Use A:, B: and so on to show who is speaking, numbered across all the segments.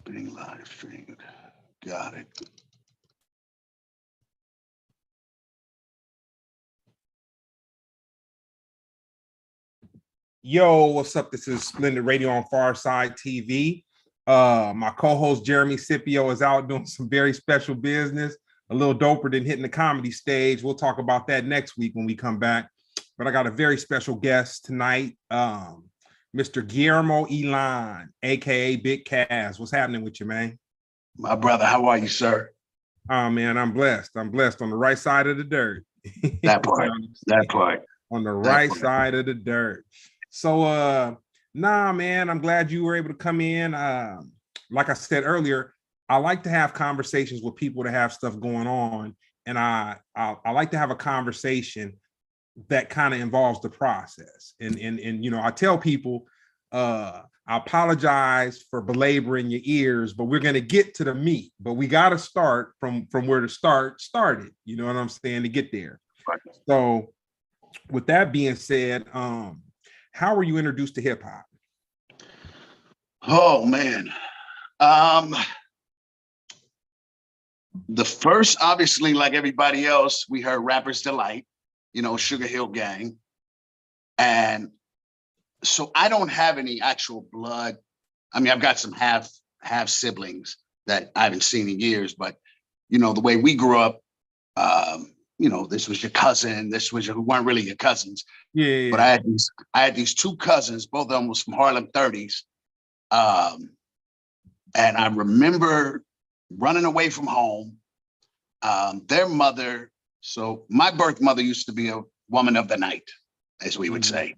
A: Being live streamed. Got it.
B: Yo, what's up? This is Splendid Radio on PharcydeTv. My co-host Jeremy Scipio is out doing some very special business, a little doper than hitting the comedy stage. We'll talk about that next week when we come back. But I got a very special guest tonight, Mr. Guillermo Eiland, aka Big Cass. What's happening with you, man?
A: My brother, how are you, sir?
B: Oh man, I'm blessed. I'm blessed on the right side of the dirt.
A: That part. That part.
B: On the right side of the dirt. So nah, man, I'm glad you were able to come in. Like I said earlier, I like to have conversations with people that have stuff going on, and I like to have a conversation that kind of involves the process. And you know, I tell people, I apologize for belaboring your ears, but we're gonna get to the meat. But we got to start from where the started. You know what I'm saying, to get there.
A: Right.
B: So, with that being said, how were you introduced to hip hop?
A: Oh man. The first, obviously, like everybody else, we heard Rapper's Delight, you know, Sugar Hill Gang. And so I don't have any actual blood. I mean, I've got some half siblings that I haven't seen in years, but you know, the way we grew up, you know, this was your cousin, this was who weren't really your cousins.
B: Yeah.
A: But I had these two cousins, both of them was from Harlem 30s. And I remember running away from home. Their mother, so my birth mother used to be a woman of the night, as we would say.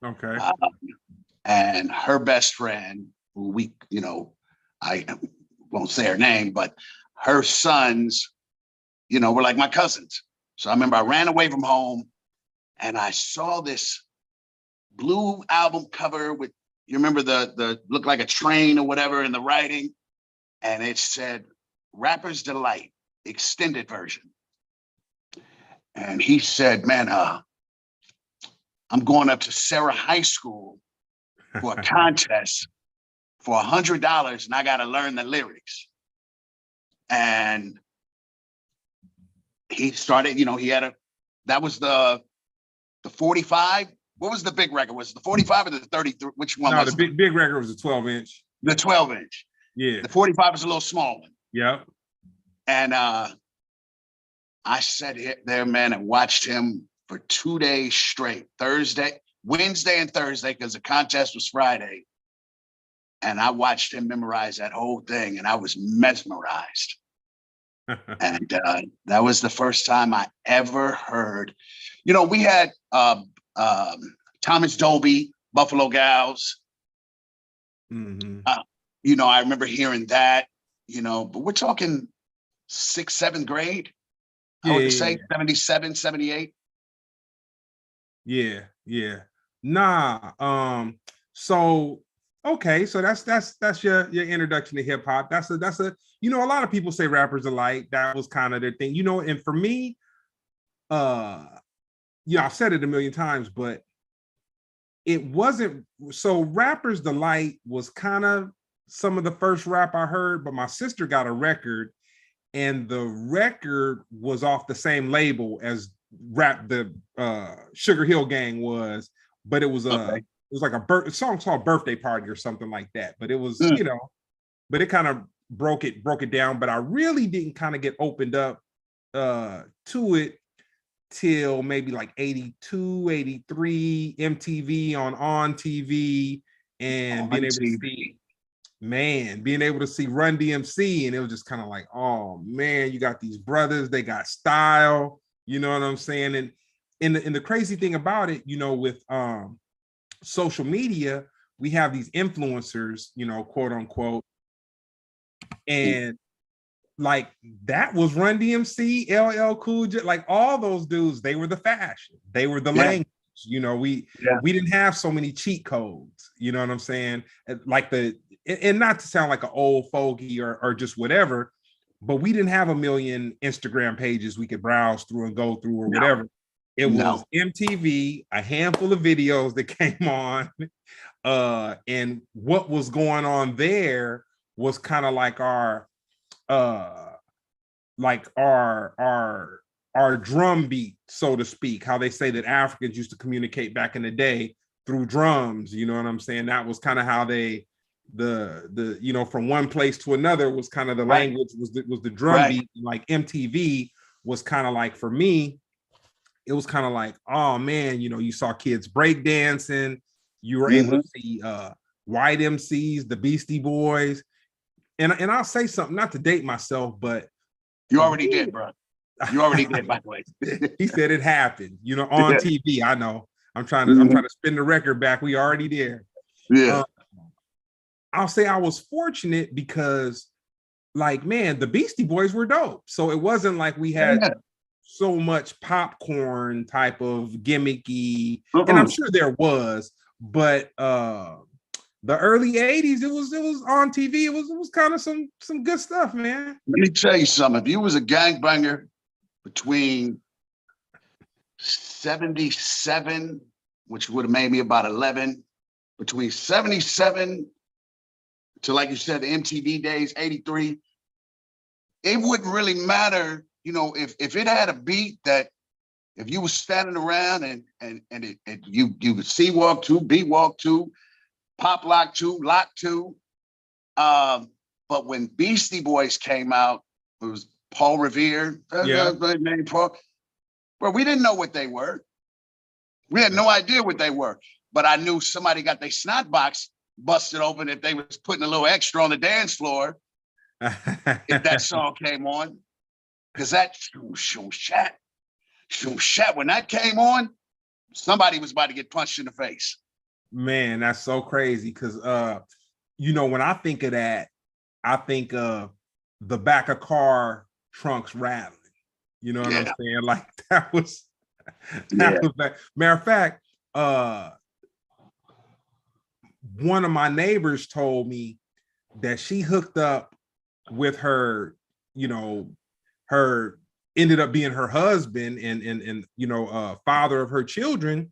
B: Okay.
A: And her best friend, who we, you know, I won't say her name, but her sons, you know, were like my cousins. So I remember I ran away from home and I saw this blue album cover with, you remember the looked like a train or whatever in the writing, and it said Rapper's Delight, extended version. And he said, man, I'm going up to Sarah High School for a contest for $100 and I got to learn the lyrics. And he started, you know, he had that was the 45. What was the big record? Was it the 45 or the 33? Which one was it?
B: No, the big record was a 12-inch.
A: The 12-inch.
B: Yeah.
A: The 45 was a little small one.
B: Yep.
A: And I sat there, man, and watched him for 2 days straight. Wednesday and Thursday, because the contest was Friday. And I watched him memorize that whole thing, and I was mesmerized. And that was the first time I ever heard, you know, we had Thomas Dolby, Buffalo Gals.
B: Mm-hmm.
A: You know, I remember hearing that, you know, but we're talking 6th, 7th grade. I would say 77, 78.
B: Yeah, yeah. Nah. So okay, so that's your introduction to hip hop. That's a you know, a lot of people say Rappers Delight. That was kind of their thing, you know. And for me, yeah, I've said it a million times, but it wasn't. So Rappers Delight was kind of some of the first rap I heard, but my sister got a record, and the record was off the same label as the Sugar Hill Gang was, but it was it was like a song called Birthday Party or something like that. But it was, you know, but it kind of broke it down. But I really didn't kind of get opened up to it till maybe like 82, 83, MTV on TV, and being able to see Run DMC, and it was just kind of like, oh man, you got these brothers, they got style, you know what I'm saying? And the crazy thing about it, you know, with social media, we have these influencers, you know, quote unquote, and like that was Run DMC, LL Cool J, like all those dudes, they were the fashion, they were the language. You know, we didn't have so many cheat codes, you know what I'm saying? Like and not to sound like an old fogey or just whatever, but we didn't have a million Instagram pages we could browse through and go through or whatever. It was MTV, a handful of videos that came on, and what was going on there was kind of like uh our drum beat, so to speak. How they say that Africans used to communicate back in the day through drums. You know what I'm saying? That was kind of how they from one place to another was kind of the language, was the drum beat. Like MTV was kind of like, for me, it was kind of like, oh man, you saw kids break dancing, you were able to see white MCs, the Beastie Boys, and I'll say something, not to date myself, but
A: you already did, bro. You already did, by the way.
B: He said it happened, on TV. I know. I'm trying to spin the record back. We already there.
A: Yeah.
B: I'll say I was fortunate because, like, man, the Beastie Boys were dope. So it wasn't like we had so much popcorn type of gimmicky, and I'm sure there was, but the early 80s, it was on TV. It was kind of some good stuff, man.
A: Let me tell you something. If you was a gangbanger between 77, which would have made me about 11, between 77 to, like you said, the MTV days, 83, it wouldn't really matter, if it had a beat that, if you was standing around and you could C walk to, beat walk to, pop lock to. But when Beastie Boys came out, it was Paul Revere, name Paul. Bro, we didn't know what they were. We had no idea what they were. But I knew somebody got their snot box busted open if they was putting a little extra on the dance floor. If that song came on. Because that shoom shat, when that came on, somebody was about to get punched in the face.
B: Man, that's so crazy. Because when I think of that, I think of the back of car trunks rattling. You know what I'm saying? Like that was that. Matter of fact, one of my neighbors told me that she hooked up with her, her ended up being her husband and father of her children.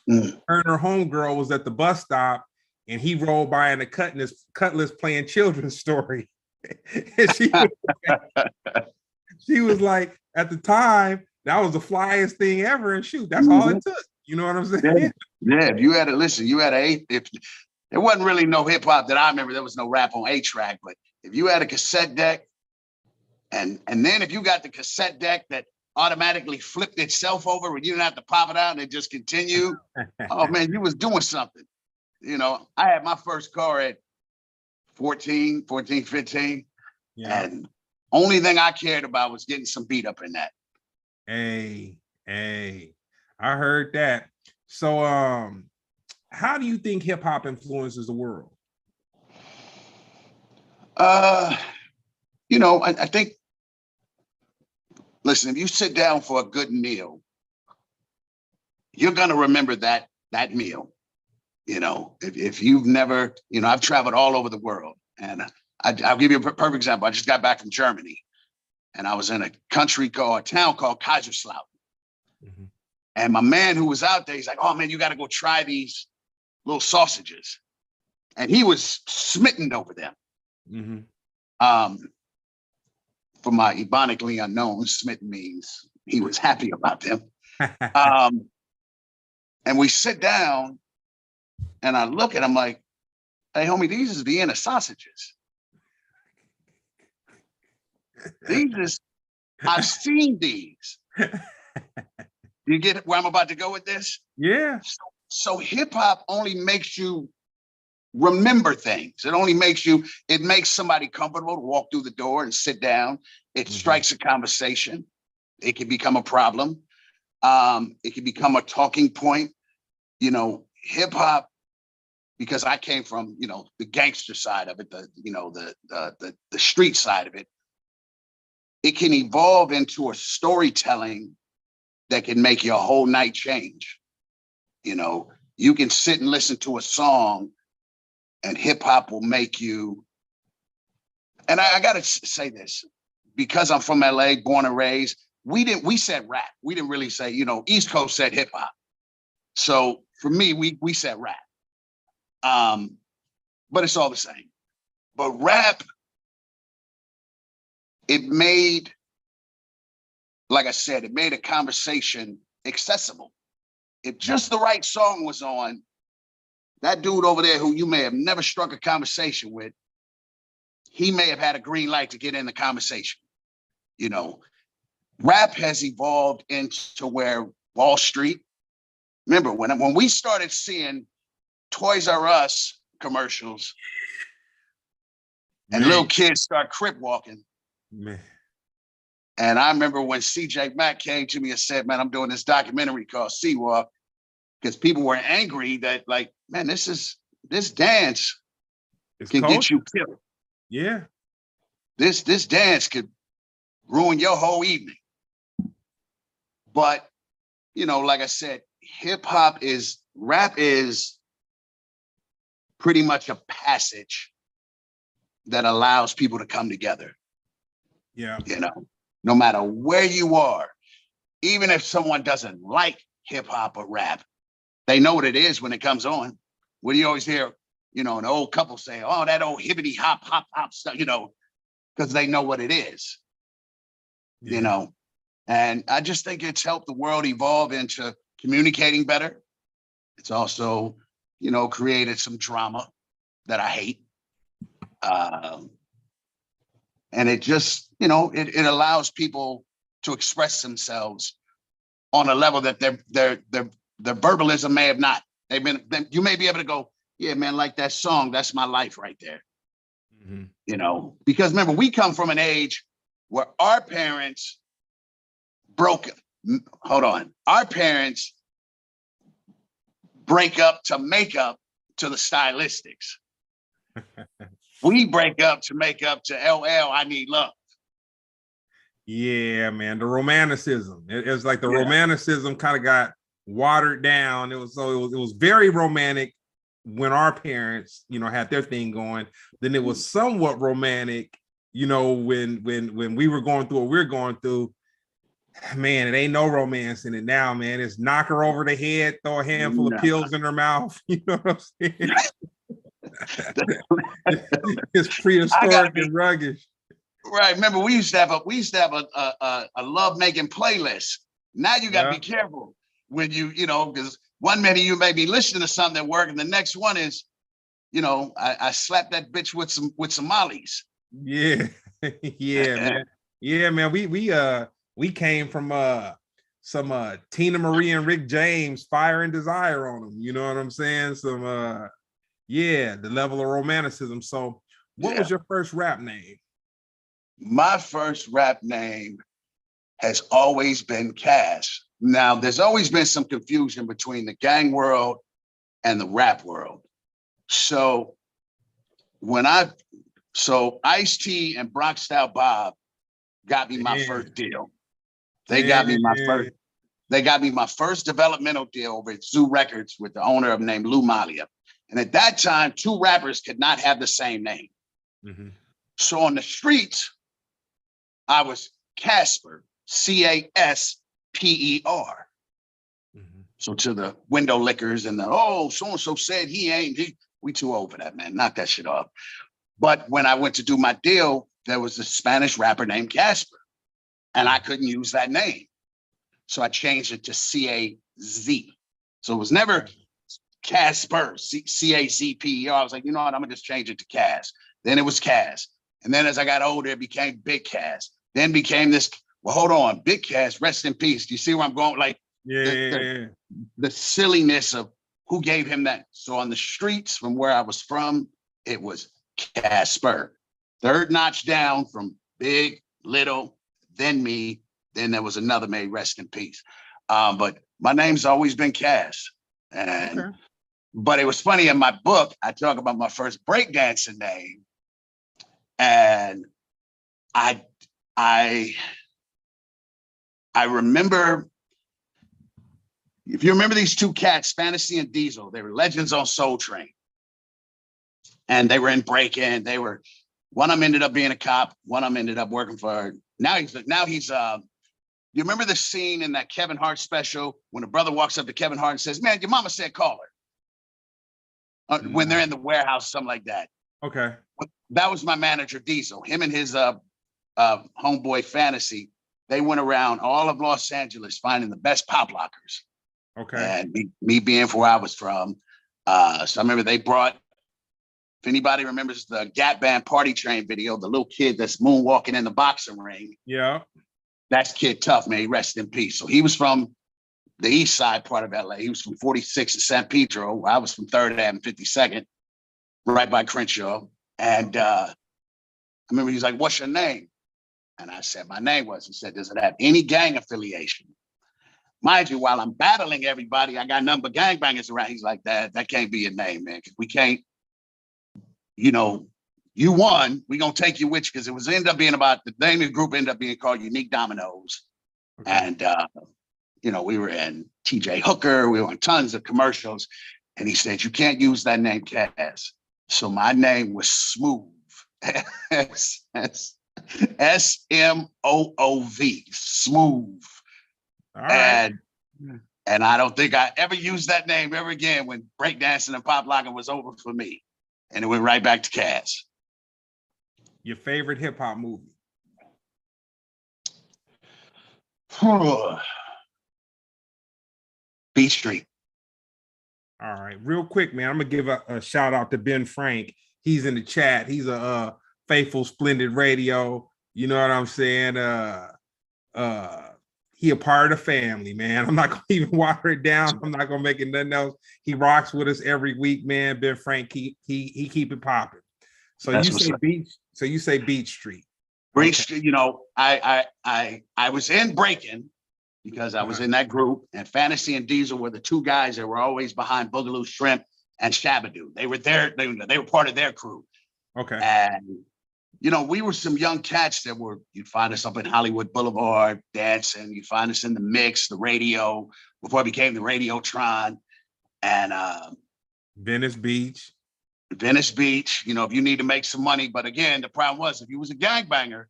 B: Her and her homegirl was at the bus stop, and he rolled by in a cutlass playing children's story. And she was like, at the time, that was the flyest thing ever. And shoot, that's all it took. You know what I'm saying?
A: Yeah. If you had to listen, if there wasn't really no hip hop that I remember, there was no rap on 8-track, but if you had a cassette deck, and then if you got the cassette deck that automatically flipped itself over where you didn't have to pop it out and it just continued, oh man, you was doing something. I had my first car at 14, 15. Yeah. And only thing I cared about was getting some beat up in that.
B: Hey, I heard that. So how do you think hip hop influences the world?
A: I think, listen, if you sit down for a good meal, you're gonna remember that meal. If you've never, I've traveled all over the world, and I'll give you a perfect example. I just got back from Germany, and I was in a town called Kaiserslautern. And my man who was out there, he's like, oh man, you got to go try these little sausages. And he was smitten over them. For my ebonically unknown, smitten means he was happy about them. And we sit down, and I look at him like, hey, homie, these is Vienna sausages. I've seen these. You get where I'm about to go with this?
B: Yeah.
A: So hip hop only makes you remember things. It makes somebody comfortable to walk through the door and sit down. It strikes a conversation. It can become a problem. It can become a talking point. Hip hop, because I came from, the gangster side of it, the street side of it, it can evolve into a storytelling that can make your whole night change. You can sit and listen to a song, and hip hop will make you. And I gotta say this, because I'm from LA, born and raised, we said rap. We didn't really say, East Coast said hip hop. So for me, we said rap. But it's all the same. But rap, it made, like I said, it made a conversation accessible. If just the right song was on, that dude over there who you may have never struck a conversation with, he may have had a green light to get in the conversation. You know, rap has evolved into where Wall Street, remember when we started seeing Toys R Us commercials and little kids start crip walking.
B: Man.
A: And I remember when CJ Mack came to me and said, man, I'm doing this documentary called C-Walk, because people were angry that, like, man, this dance can get you killed.
B: Yeah.
A: This dance could ruin your whole evening. But, you know, like I said, rap is pretty much a passage that allows people to come together.
B: Yeah.
A: You know, no matter where you are, even if someone doesn't like hip hop or rap, they know what it is when it comes on. What do you always hear, you know, an old couple say, oh, that old hippity hop stuff, you know, because they know what it is, you know. And I just think it's helped the world evolve into communicating better. It's also, you know, created some drama that I hate. And it just, you know, it allows people to express themselves on a level that their verbalism may have not. You may be able to go, yeah, man, like that song, that's my life right there. Mm-hmm. You know, because remember, we come from an age where our parents our parents break up to make up to the stylistics. We break up to make up to LL, I Need Love.
B: Yeah, man, the romanticism. It was like the romanticism kind of got watered down. It was very romantic when our parents, you know, had their thing going. Then it was somewhat romantic, you know, when we were going through what we're going through. Man, it ain't no romance in it now, man. It's knock her over the head, throw a handful of pills in her mouth. You know what I'm saying? It's prehistoric and rugged.
A: Right. Remember, we used to have a love making playlist. Now you got to be careful when you know, because one minute you may be listening to something at work, and the next one is, you know, I slapped that bitch with some mollies.
B: Yeah, yeah, man. Yeah, man. We came from some Tina Marie and Rick James, Fire and Desire on them. You know what I'm saying? Some the level of romanticism. So what was your first rap name?
A: My first rap name has always been Cash. Now, there's always been some confusion between the gang world and the rap world. So Ice-T and Bronx Style Bob got me my first deal. They got me my first developmental deal over at Zoo Records with the owner named Lou Malia. And at that time, two rappers could not have the same name. Mm-hmm. So on the streets, I was Casper, Casper. Mm-hmm. So to the window lickers and so-and-so said we too old for that, man. Knock that shit off. But when I went to do my deal, there was a Spanish rapper named Casper, and I couldn't use that name. So I changed it to C-A-Z. So it was never Casper, C-A-Z-P-E-R. I was like, you know what? I'm going to just change it to Cass. Then it was Cass. And then as I got older, it became Big Cass. Then became this, well, hold on, Big Cass, rest in peace. Do you see where I'm going? Like the silliness of who gave him that. So on the streets from where I was from, it was Casper. Third notch down from Big, Little, then me. Then there was another made rest in peace. But my name's always been Cass. But it was funny, in my book, I talk about my first breakdancing name. And I remember, if you remember these two cats, Fantasy and Diesel, they were legends on Soul Train. And they were in break-in. One of them ended up being a cop. One of them ended up working for, now he's you remember the scene in that Kevin Hart special when the brother walks up to Kevin Hart and says, man, your mama said call her. When they're in the warehouse, something like that.
B: Okay.
A: that was my manager, Diesel. Him and his homeboy Fantasy, they went around all of Los Angeles finding the best pop lockers.
B: Okay.
A: And me being from where I was from. So I remember they brought, if anybody remembers the Gap Band Party Train video, the little kid that's moonwalking in the boxing ring.
B: Yeah.
A: That's Kid Tough, man. He rest in peace. So he was from the east side part of LA. He was from 46 and San Pedro. I was from 3rd Ave and 52nd, right by Crenshaw. And I remember he was like, "What's your name?" And I said, my name was. He said, "Does it have any gang affiliation?" Mind you, while I'm battling everybody, I got nothing but gangbangers around. He's like, that can't be your name, man. We can't, you know, you won. We're going to take you with you, because it was ended up being about, the name of the group ended up being called Unique Dominoes. Okay. And, you know, we were in TJ Hooker. We were in tons of commercials. And he said, "You can't use that name, Kaz." So my name was Smooth. SMOOV, Smooth. All right. And I don't think I ever used that name ever again when breakdancing and pop locking was over for me. And it went right back to Kaz.
B: Your favorite hip hop movie?
A: Beat Street.
B: All right, real quick, man. I'm gonna give a shout out to Ben Frank. He's in the chat. He's a faithful Splendid Radio. You know what I'm saying? He a part of the family, man. I'm not gonna even water it down. I'm not gonna make it nothing else. He rocks with us every week, man. Ben Frank, he keep it popping. So that's you say Beach. So you say Beach Street.
A: Beach Street. You know, I was in breaking because I was in that group, and Fantasy and Diesel were the two guys that were always behind Boogaloo Shrimp and Shabadoo. They were there. They were part of their crew. Okay. And you know, we were some young cats that were, you'd find us up in Hollywood Boulevard dancing. You'd find us in the mix, the radio, before it became the Radiotron. And
B: Venice Beach.
A: Venice Beach, you know, if you need to make some money. But again, the problem was, if you was a gangbanger,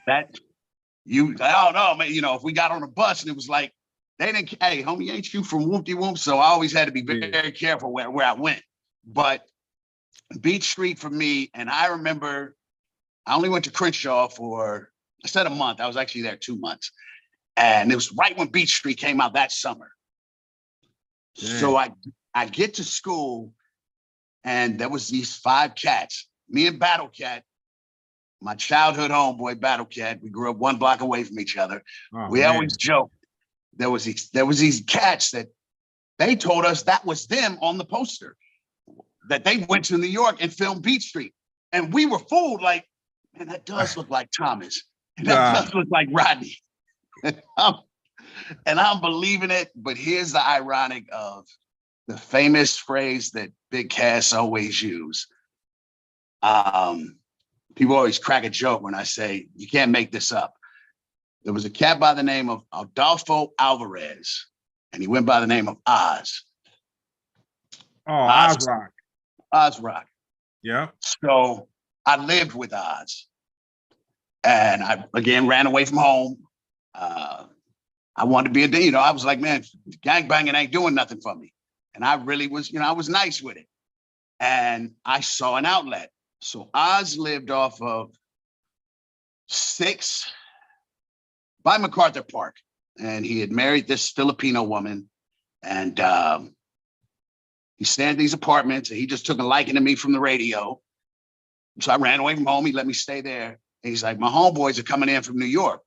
A: that you, I don't know, man, you know, if we got on a bus and it was like, they didn't, "Hey, homie, ain't you from Whoop-de-Whoop?" So I always had to be very careful where I went. But Beach Street for me, and I remember I only went to Crenshaw for, I said a month. I was actually there 2 months. And it was right when Beach Street came out that summer. Dang. So I get to school, and there was these 5 cats, me and Battle Cat, my childhood homeboy Battle Cat. We grew up 1 block away from each other. We always joked. There was these cats that they told us that was them on the poster, that they went to New York and filmed Beach Street. And we were fooled, like, man, that does look like Thomas. And that does look like Rodney. And I'm believing it. But here's the ironic of the famous phrase that Big Cass always use. People always crack a joke when I say, you can't make this up. There was a cat by the name of Adolfo Alvarez, and he went by the name of Oz.
B: Oh, Oz Rock.
A: Oz Rock.
B: Yeah.
A: So I lived with Oz, and I again ran away from home. I wanted to be you know, I was like, man, gangbanging ain't doing nothing for me. And I really was, you know, I was nice with it. And I saw an outlet. So Oz lived off of 6 by MacArthur Park. And he had married this Filipino woman. And he stayed in these apartments, and he just took a liking to me from the radio. So I ran away from home. He let me stay there. And he's like, my homeboys are coming in from New York.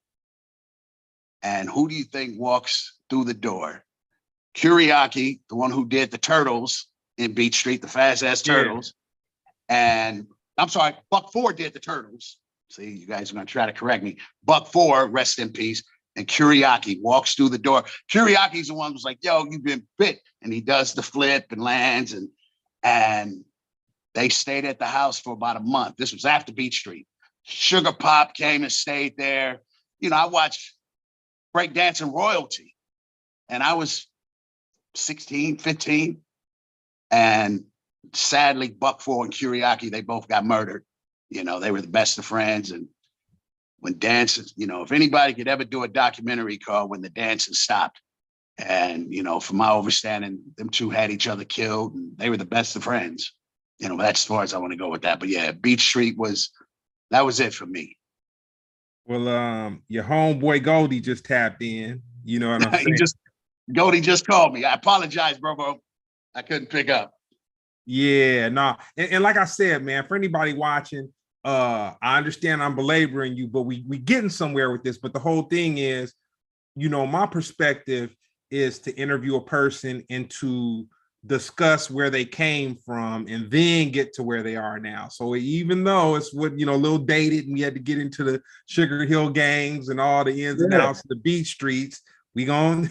A: And who do you think walks through the door? Kuriaki, the one who did the Turtles in Beach Street, the fast-ass Turtles. And I'm sorry, Buck Ford did the Turtles. See, you guys are going to try to correct me. Buck Ford, rest in peace. And Kuriaki walks through the door. Kuriaki's the one who's like, yo, you've been bit. And he does the flip and lands. And they stayed at the house for about a month. This was after Beach Street. Sugar Pop came and stayed there. You know, I watched breakdancing royalty. And I was 16, 15. And sadly, Buck Ford and Kuriaki, they both got murdered. You know, they were the best of friends. And when dancing, you know, if anybody could ever do a documentary called When the Dancing Stopped. And, you know, from my understanding, them two had each other killed, and they were the best of friends. you know, that's as far as I want to go with that. But yeah, Beach Street that was it for me.
B: Well, your homeboy Goldie just tapped in. You know what I'm saying?
A: Goldie just called me. I apologize, bro. I couldn't pick up.
B: Yeah, no. And like I said, man, for anybody watching, I understand I'm belaboring you, but we getting somewhere with this. But the whole thing is, you know, my perspective is to interview a person and to discuss where they came from and then get to where they are now. So even though it's what, you know, a little dated and we had to get into the Sugar Hill gangs and all the ins and outs of the beach streets, we gonna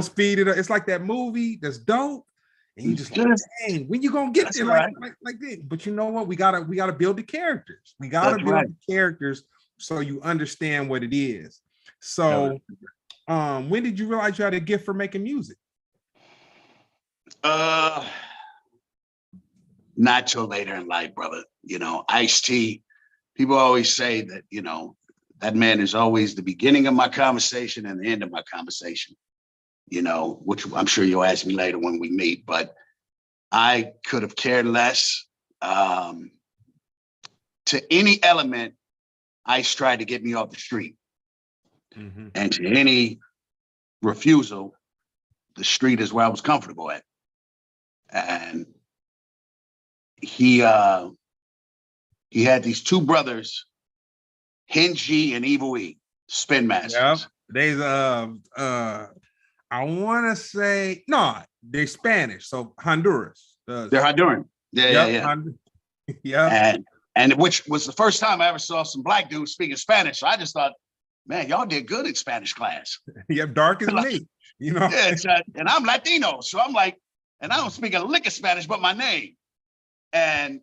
B: speed it up. It's like that movie that's dope. And you just like, dang, when you gonna get there like this? But you know what? We gotta build the characters. We gotta build the characters so you understand what it is. So when did you realize you had a gift for making music?
A: Not till later in life, brother. You know, Ice-T, people always say that, you know, that man is always the beginning of my conversation and the end of my conversation, you know, which I'm sure you'll ask me later when we meet, but I could have cared less. To any element, Ice tried to get me off the street. Mm-hmm. And to any refusal, the street is where I was comfortable at. And he had these two brothers, Hingy and Evil E, Spin Masters.
B: Yep. I want to say, no, they're Spanish, so Honduras.
A: They're Honduran. Yeah. Yeah. And which was the first time I ever saw some black dudes speaking Spanish. So I just thought, man, y'all did good in Spanish class.
B: Yep, dark as me, you know.
A: Yeah, and I'm Latino, so I'm like, and I don't speak a lick of Spanish but my name. And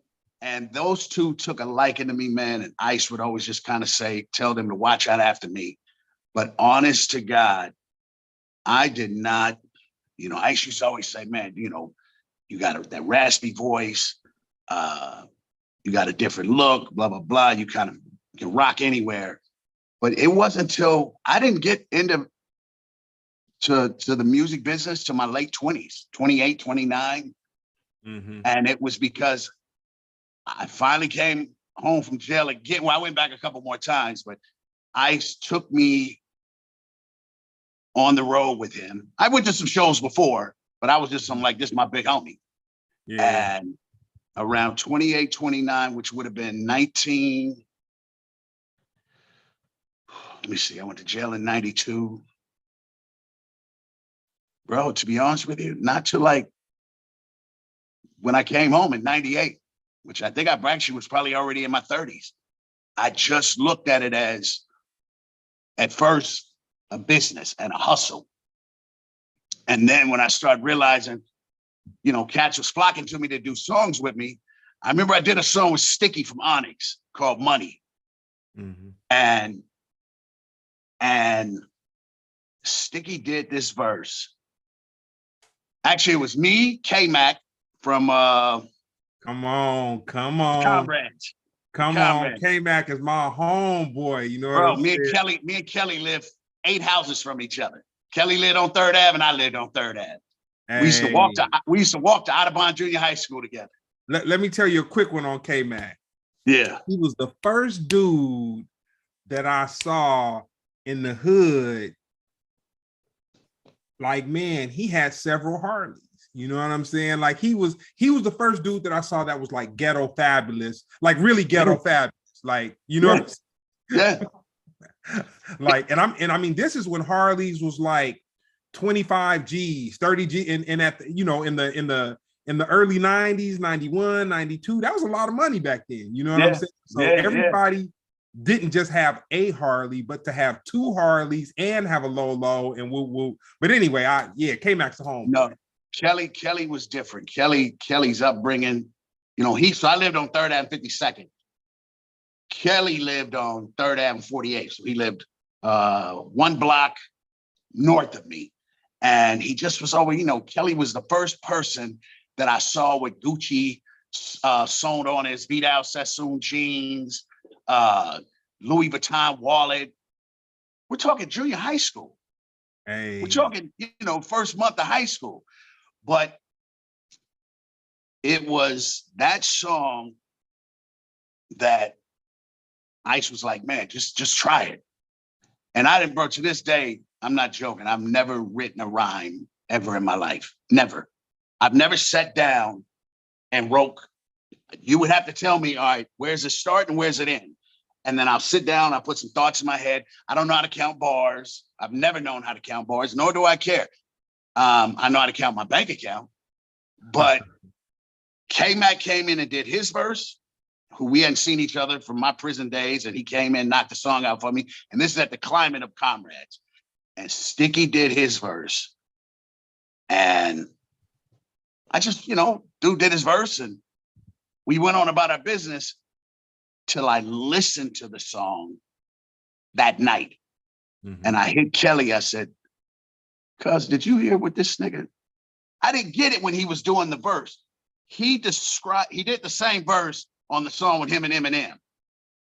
A: those two took a liking to me, man. And Ice would always just kind of tell them to watch out after me. But honest to God, I did not, you know, Ice used to always say, man, you know, you got that raspy voice, you got a different look, blah, blah, blah. You kind of can rock anywhere. But it wasn't until I didn't get into the music business to my late 20s, 28, 29. Mm-hmm. And it was because I finally came home from jail again. Well, I went back a couple more times, but Ice took me on the road with him. I went to some shows before, but I was just this is my big homie. Yeah. And around 28, 29, which would have been 19. Let me see. I went to jail in 92. Bro, to be honest with you, not to when I came home in 98, which I think I actually was probably already in my 30s. I just looked at it as, at first, a business and a hustle. And then when I started realizing, you know, cats was flocking to me to do songs with me. I remember I did a song with Sticky from Onyx called Money. Mm-hmm. And Sticky did this verse. Actually, it was me, K-Mac from
B: Come on.
A: Comrades.
B: Come on. K-Mac is my homeboy. You know what I'm saying?
A: Me and Kelly lived 8 houses from each other. Kelly lived on 3rd Ave and I lived on 3rd Ave. Hey. We used to walk to Audubon Junior High School together.
B: Let me tell you a quick one on K-Mac.
A: Yeah.
B: He was the first dude that I saw in the hood. Like, man, he had several Harleys. You know what I'm saying? Like he was the first dude that I saw that was like ghetto fabulous, like really ghetto fabulous. Like, you know what I'm saying? Yeah. Like, and I mean, this is when Harleys was like 25 G's, 30 G, and at the, you know, in the early 90s, 91, 92, that was a lot of money back then. You know what I'm saying? So everybody didn't just have a Harley, but to have 2 Harleys and have a low, and woo. But anyway, K-Mac's the home.
A: No, Kelly was different. Kelly's upbringing, you know, so I lived on 3rd Ave and 52nd. Kelly lived on 3rd Ave and 48th. So he lived 1 block north of me. And he just was always, you know, Kelly was the first person that I saw with Gucci sewn on his Vidal Sassoon jeans, Louis Vuitton wallet. We're talking junior high school. Hey. We're talking, you know, first month of high school. But it was that song that Ice was like, man, just try it. And I didn't, bro, to this day, I'm not joking. I've never written a rhyme ever in my life. Never. I've never sat down and wrote. You would have to tell me, all right, where's it start and where's it end? And then I'll sit down, I'll put some thoughts in my head. I don't know how to count bars. I've never known how to count bars, nor do I care. I know how to count my bank account. But K-Mac came in and did his verse, who we hadn't seen each other from my prison days, and he came in, knocked the song out for me. And this is at the Climate of Comrades. And Sticky did his verse. And I just, dude did his verse, and we went on about our business till I listened to the song that night. Mm-hmm. And I hit Kelly, I said, cuz, did you hear what this nigga? I didn't get it when he was doing the verse. He did the same verse on the song with him and Eminem.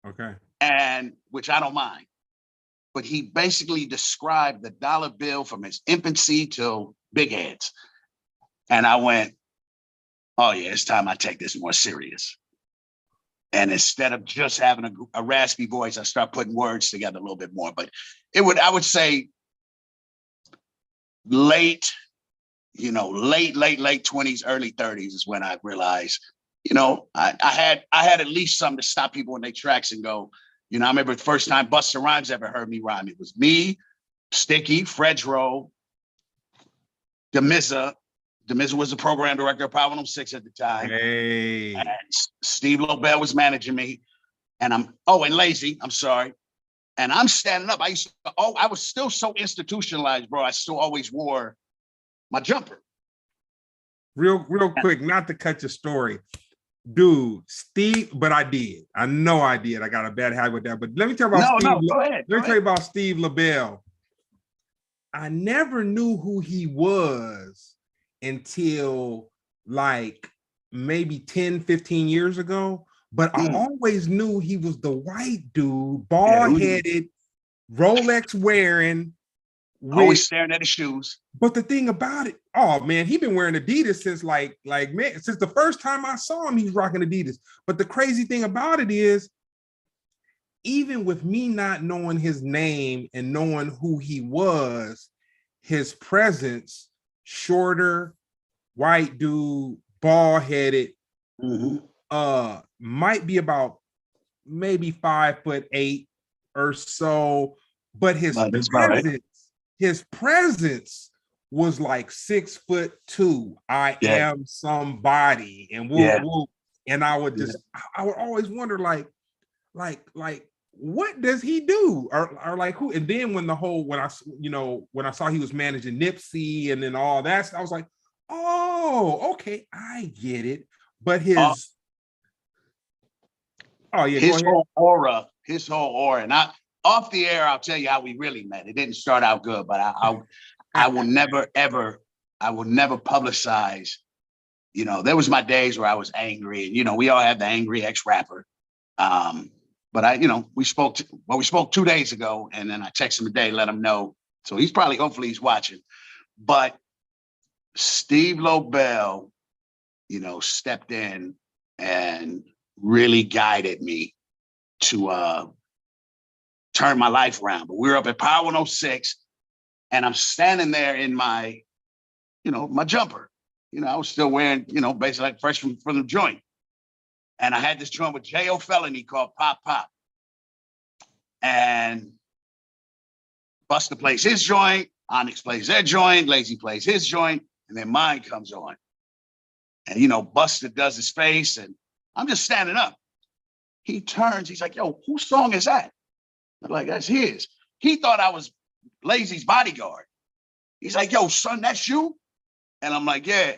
B: Okay.
A: And which I don't mind. But he basically described the dollar bill from his infancy till big heads. And I went, oh yeah, it's time I take this more serious. And instead of just having a raspy voice, I start putting words together a little bit more. But I would say late 20s, early 30s is when I realized, I had at least something to stop people in their tracks and go, I remember the first time Busta Rhymes ever heard me rhyme. It was me, Sticky, Fredro, DeMizza. DeMizza was the program director of Power 106 at the time.
B: Hey.
A: And Steve Lobel was managing me. And and Lazy, I'm sorry. And I'm standing up. I was still so institutionalized, bro. I still always wore my jumper.
B: Real quick, not to cut your story. Dude, Steve, but I did. I know I did. I got a bad habit with that. But let me tell you about Steve.
A: Go ahead.
B: Let me tell you about Steve Lobel. I never knew who he was until like maybe 10, 15 years ago. But I always knew he was the white dude, bald-headed, Rolex wearing.
A: Always staring at his shoes.
B: But the thing about it, oh man, he's been wearing Adidas since since the first time I saw him, he's rocking Adidas. But the crazy thing about it is, even with me not knowing his name and knowing who he was, his presence, shorter, white dude, bald-headed, might be about maybe 5'8" or so, but his presence was like 6'2". I am somebody, and whoop. And I would always wonder, like, what does he do, or like who? And then when I saw he was managing Nipsey and then all that, I was like, oh, okay, I get it. But his whole aura,
A: and off the air, I'll tell you how we really met. It didn't start out good, but I will never publicize. There was my days where I was angry, and we all had the angry ex-rapper. But we spoke 2 days ago, and then I texted him today, let him know. So hopefully he's watching. But Steve Lobel, stepped in and really guided me to turn my life around. But we were up at Power 106, and I'm standing there in my, my jumper. I was still wearing, basically like fresh from the joint. And I had this joint with J.O. Felony called Pop Pop. And Busta plays his joint, Onyx plays their joint, Lazy plays his joint, and then mine comes on. And, Busta does his face, and I'm just standing up. He turns, he's like, yo, whose song is that? I'm like, that's his. He thought I was Lazy's bodyguard. He's like, yo, son, that's you? And I'm like, yeah.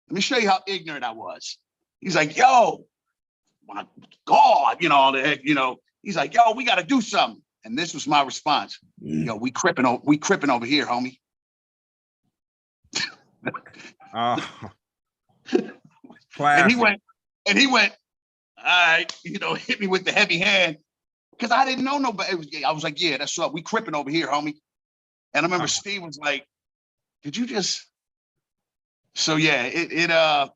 A: Let me show you how ignorant I was. He's like, yo, my God, he's like, yo, we got to do something. And this was my response. Yo, we cripping over here, homie. And he went, all right, hit me with the heavy hand. Because I didn't know nobody. I was like, yeah, that's up. We cripping over here, homie. And I remember Steve was like, did you just? So yeah,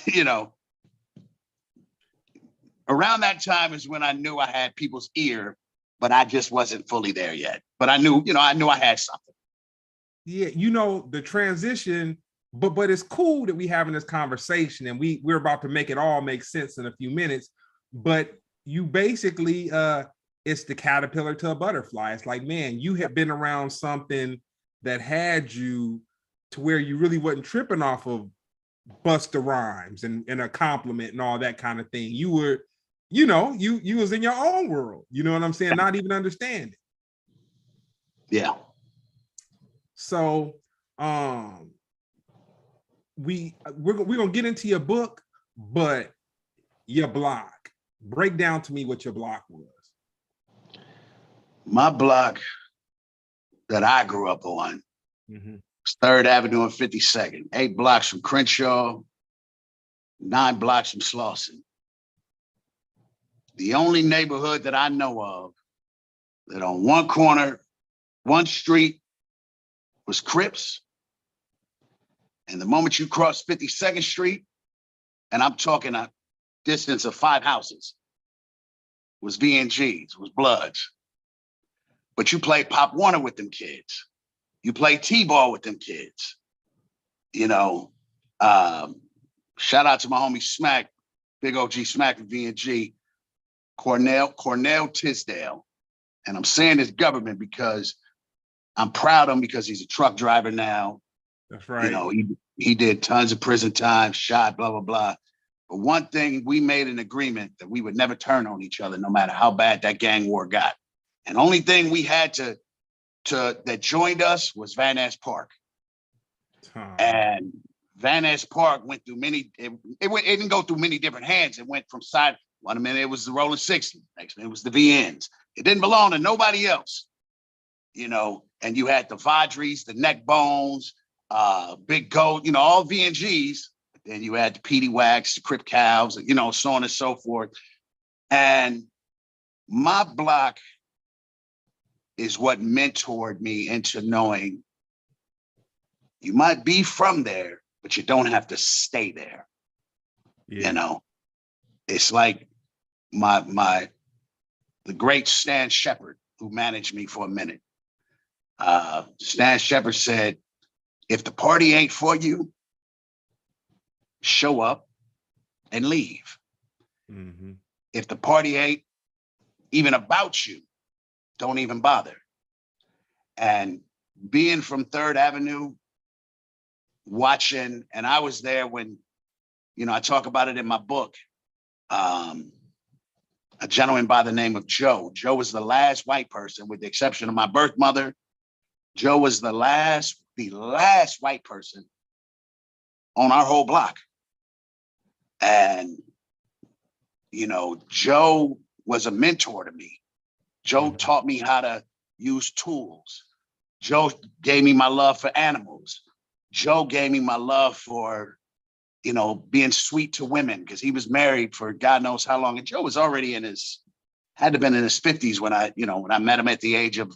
A: you know, around that time is when I knew I had people's ear, but I just wasn't fully there yet. But I knew, I knew I had something.
B: Yeah, the transition, but it's cool that we having this conversation, and we're about to make it all make sense in a few minutes. But you basically, it's the caterpillar to a butterfly. It's like, man, you have been around something that had you to where you really wasn't tripping off of Busta Rhymes and a compliment and all that kind of thing. You were, you was in your own world. You know what I'm saying? Not even understanding.
A: Yeah.
B: So we're gonna get into your book, but your block. Break down to me what your block was.
A: My block that I grew up on, 3rd Avenue and 52nd, 8 blocks from Crenshaw, 9 blocks from Slauson. The only neighborhood that I know of that on one corner, one street was Crips. And the moment you cross 52nd Street, and I'm talking a distance of 5 houses, was VNGs, was Bloods. But you play Pop Warner with them kids. You play T-ball with them kids. Shout out to my homie Smack, big OG Smack of VNG, Cornell Tisdale. And I'm saying this government because I'm proud of him because he's a truck driver now.
B: That's right.
A: He did tons of prison time, shot, blah, blah, blah. But one thing, we made an agreement that we would never turn on each other, no matter how bad that gang war got. And only thing we had that joined us was Van Ness Park. And Van Ness Park went through it didn't go through many different hands. It went from side, one minute it was the Rolling 60, next minute it was the VNs. It didn't belong to nobody else, and you had the Vadris, the Neck Bones, Big Goat, all VNGs. Then you had the Petey Wax, the Crip Cows, so on and so forth. And my block is what mentored me into knowing you might be from there, but you don't have to stay there. Yeah. It's like the great Stan Shepard, who managed me for a minute. Stan Shepard said, if the party ain't for you, show up and leave. If the party ain't even about you, don't even bother. And being from 3rd Avenue, watching, and I was there when, I talk about it in my book, a gentleman by the name of Joe. Joe was the last white person, with the exception of my birth mother. Joe was the last white person on our whole block. And, Joe was a mentor to me. Joe taught me how to use tools. Joe gave me my love for animals. Joe gave me my love for, being sweet to women, because he was married for God knows how long. And Joe was already had to have been in his 50s when I met him at the age of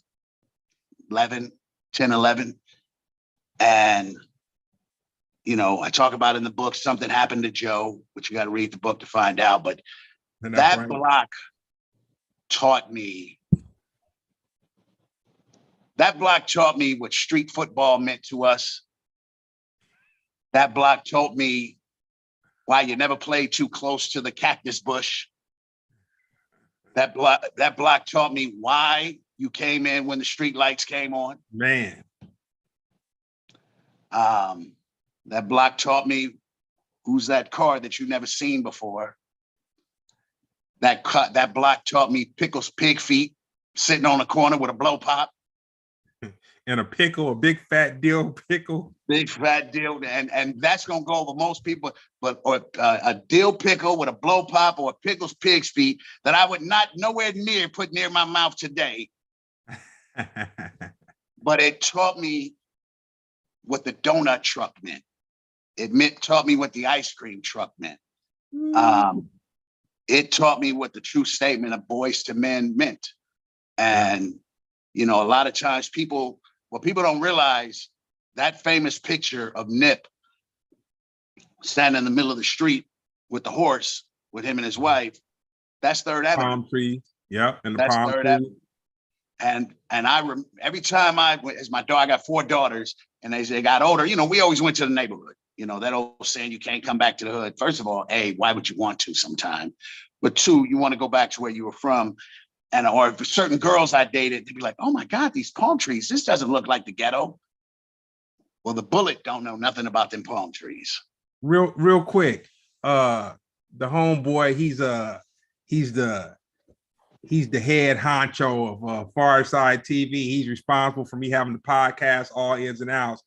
A: 10, 11. And, I talk about in the book, something happened to Joe, which you got to read the book to find out. But that block taught me what street football meant to us. That block taught me why you never play too close to the cactus bush. That block taught me why you came in when the street lights came on.
B: Man.
A: That block taught me who's that car that you never seen before. That block taught me Pickle's pig feet sitting on a corner with a blow pop.
B: And a pickle, a big fat dill pickle.
A: Big fat dill, and that's gonna go over most people. But a dill pickle with a blow pop, or a Pickle's pig's feet that I would not nowhere near put near my mouth today. But it taught me what the donut truck meant. Taught me what the ice cream truck meant. It taught me what the true statement of Boys to Men meant. And a lot of times people don't realize that famous picture of Nip standing in the middle of the street with the horse, with him and his wife. That's Third Avenue.
B: Palm tree. Yep. And the
A: That's
B: palm
A: Third
B: tree.
A: Avenue. And every time as my daughter, I got 4 daughters, and as they got older, you know, we always went to the neighborhood. You know, that old saying, you can't come back to the hood. First of all, A, why would you want to sometime? But 2, you want to go back to where you were from. And or for certain girls I dated, they'd be like, oh my God, these palm trees, this doesn't look like the ghetto. Well, the bullet don't know nothing about them palm trees.
B: Real quick. The homeboy, he's the head honcho of PharcydeTv. He's responsible for me having the podcast, all ins and outs.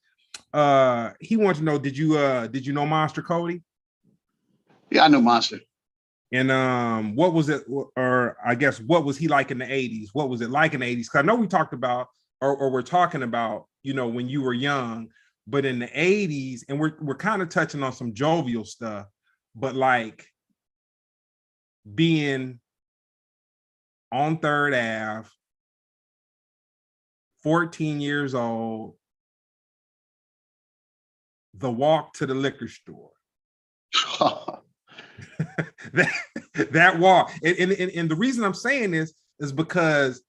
B: He wants to know, did you know Monster Cody?
A: Yeah, I knew Monster.
B: And what was it, or I guess what was he like in the 80s? What was it like in the 80s? Because I know we talked about, or we're talking about, you know, when you were young, but in the 80s, and we're kind of touching on some jovial stuff, but like being on 3rd Ave, 14 years old, the walk to the liquor store. that walk. And the reason I'm saying this is because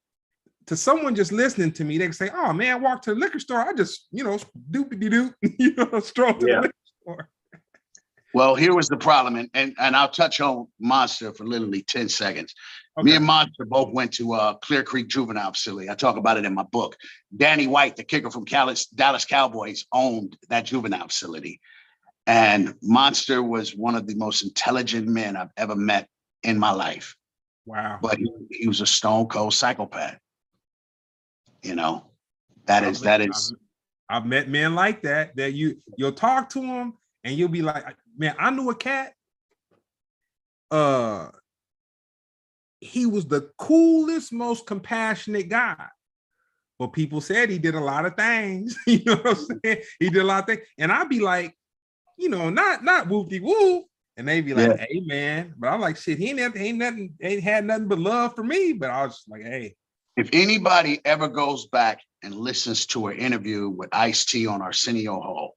B: to someone just listening to me, they can say, oh man, walk to the liquor store. I just, you know, doop-de-doo, you know, stroll to the liquor store.
A: Well, here was the problem, and I'll touch on Monster for literally 10 seconds. Okay. Me and Monster both went to Clear Creek Juvenile Facility. I talk about it in my book. Danny White, the kicker from Dallas Cowboys, owned that juvenile facility. And Monster was one of the most intelligent men I've ever met in my life.
B: Wow.
A: But he was a stone cold psychopath. You know, that is.
B: I've met men like that you'll talk to them and you'll be like, man, I knew a cat. He was the coolest, most compassionate guy. But people said he did a lot of things. You know what I'm saying? He did a lot of things. And I'd be like, you know, not whoop-de-woo. And they'd be like, hey man. But I'm like, shit, he ain't had nothing but love for me. But I was just like, hey.
A: If anybody ever goes back and listens to an interview with Ice-T on Arsenio Hall,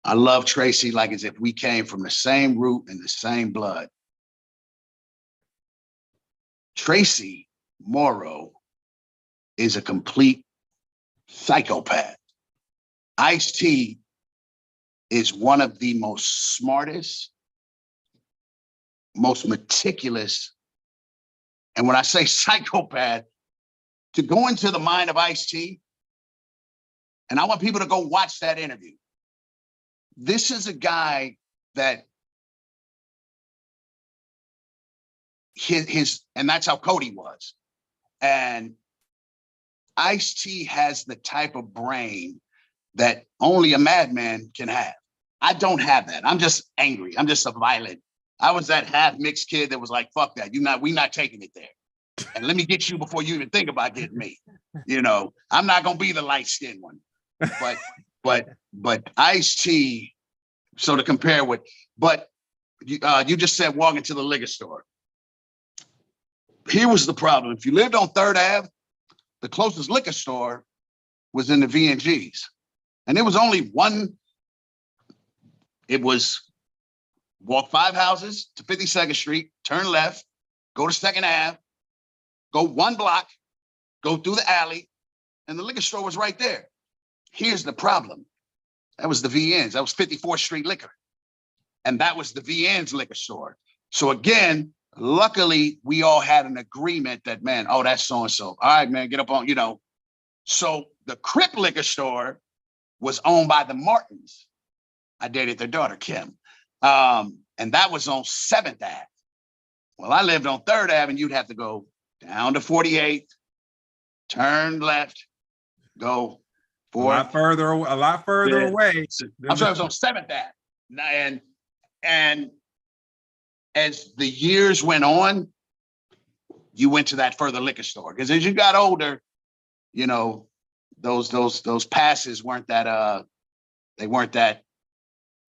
A: I love Tracy like as if we came from the same root and the same blood. Tracy Morrow is a complete psychopath. Ice-T is one of the most smartest, most meticulous, and when I say psychopath, to go into the mind of Ice-T, and I want people to go watch that interview. This is a guy that and that's how Cody was. And Ice-T has the type of brain that only a madman can have. I don't have that. I'm just angry. I'm just a violent. I was that half mixed kid that was like, fuck that. We not taking it there. And let me get you before you even think about getting me. You know, I'm not gonna be the light-skinned one. But Ice-T, so to compare with, but you just said walking to the liquor store. Here was the problem. If you lived on 3rd Ave, the closest liquor store was in the V&Gs. And there was only one. It was walk 5 houses to 52nd Street, turn left, go to 2nd Ave, go 1 block, go through the alley, and the liquor store was right there. Here's the problem. That was the VN's. That was 54th Street Liquor. And that was the VN's liquor store. So again, luckily, we all had an agreement that, man, oh, that's so-and-so. All right, man, get up on, you know. So the Crip liquor store was owned by the Martins. I dated their daughter, Kim. And that was on 7th Ave. Well, I lived on 3rd Ave, and you'd have to go down to 48th, turn left, go 4th.
B: A lot further away.
A: I'm sorry, it was on 7th Ave. And as the years went on, you went to that further liquor store. Because as you got older, you know, those passes weren't that they weren't that